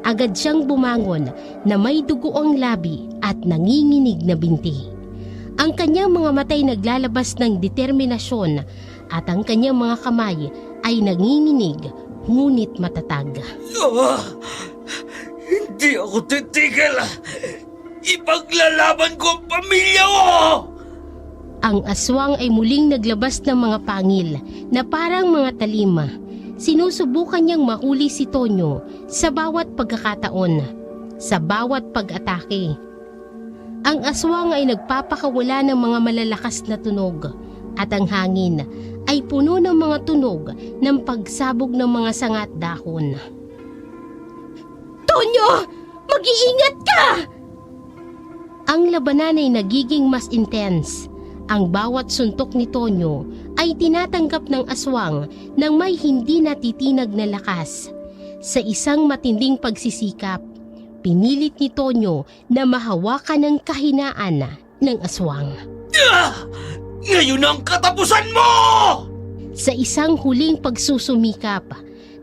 agad siyang bumangon na may dugo ang labi at nanginginig na binti. Ang kanyang mga matay naglalabas ng determinasyon at ang kanyang mga kamay ay nanginginig ngunit matatag. Hindi ako titigil. Ipaglalaban ko ang pamilya ko! Ang aswang ay muling naglabas ng mga pangil na parang mga talima. Sinusubukan niyang mahuli si Tonyo sa bawat pagkakataon, sa bawat pag-atake. Ang aswang ay nagpapakawala ng mga malalakas na tunog at ang hangin ay puno ng mga tunog ng pagsabog ng mga sangat dahon. Tonyo! Mag-iingat ka! Ang labanan ay nagiging mas intense. Ang bawat suntok ni Tonyo ay tinatanggap ng aswang ng may hindi natitinag na lakas. Sa isang matinding pagsisikap, pinilit ni Tonyo na mahawakan ang kahinaan ng aswang. Ngayon ang katapusan mo! Sa isang huling pagsusumikap,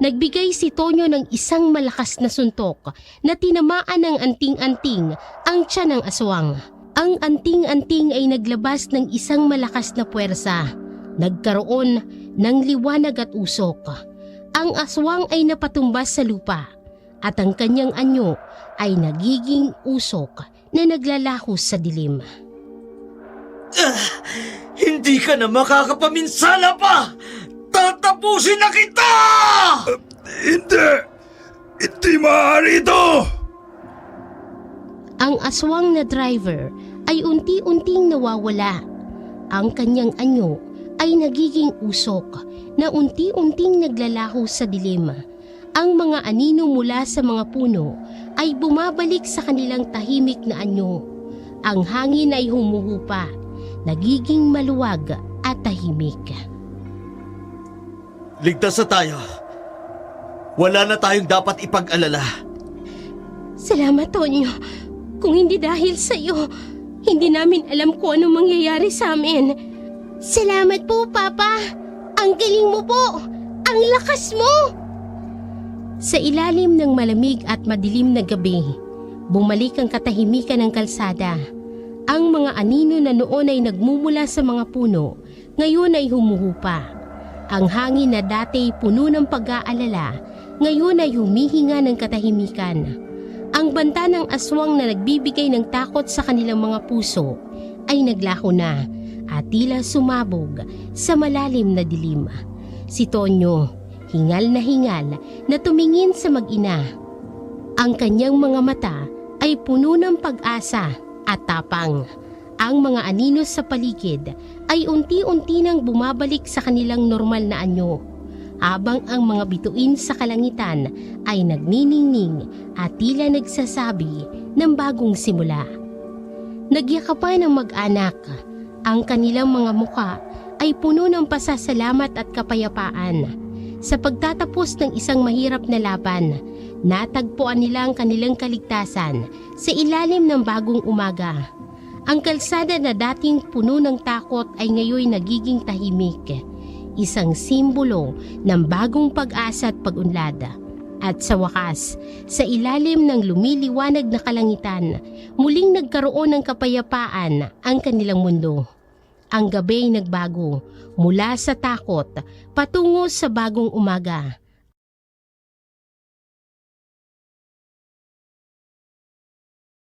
nagbigay si Tonyo ng isang malakas na suntok na tinamaan ng anting-anting ang tiyan ng aswang. Ang anting-anting ay naglabas ng isang malakas na puwersa. Nagkaroon ng liwanag at usok. Ang aswang ay napatumbas sa lupa at ang kanyang anyo ay nagiging usok na naglalahos sa dilim. Hindi ka na makakapaminsala pa! Tatapusin na kita! Hindi! Hindi maaari ito! Ang aswang na driver ay unti-unting nawawala. Ang kanyang anyo ay nagiging usok na unti-unting naglalaho sa dilim. Ang mga anino mula sa mga puno ay bumabalik sa kanilang tahimik na anyo. Ang hangin ay humuhupa, nagiging maluwag at tahimik. Ligtas na tayo. Wala na tayong dapat ipag-alala. Salamat, Tonyo. Kung hindi dahil sa iyo, hindi namin alam kung anong mangyayari sa amin. Salamat po, Papa! Ang galing mo po! Ang lakas mo! Sa ilalim ng malamig at madilim na gabi, bumalik ang katahimikan ng kalsada. Ang mga anino na noon ay nagmumula sa mga puno, ngayon ay humuhupa. Ang hangin na dati puno ng pag-aalala, ngayon ay humihinga ng katahimikan. Ang banta ng aswang na nagbibigay ng takot sa kanilang mga puso ay naglaho na at tila sumabog sa malalim na dilim. Si Tonyo, hingal na tumingin sa mag-ina. Ang kanyang mga mata ay puno ng pag-asa at tapang. Ang mga anino sa paligid ay unti-unti nang bumabalik sa kanilang normal na anyo, habang ang mga bituin sa kalangitan ay nagniningning at tila nagsasabi ng bagong simula. Nagyakapan ang mag-anak. Ang kanilang mga muka ay puno ng pasasalamat at kapayapaan. Sa pagtatapos ng isang mahirap na laban, natagpuan nila ang kanilang kaligtasan sa ilalim ng bagong umaga. Ang kalsada na dating puno ng takot ay ngayon nagiging tahimik. Isang simbolo ng bagong pag-asa at pag-unlad. At sa wakas, sa ilalim ng lumiliwanag na kalangitan, muling nagkaroon ng kapayapaan ang kanilang mundo. Ang gabi ay nagbago mula sa takot patungo sa bagong umaga.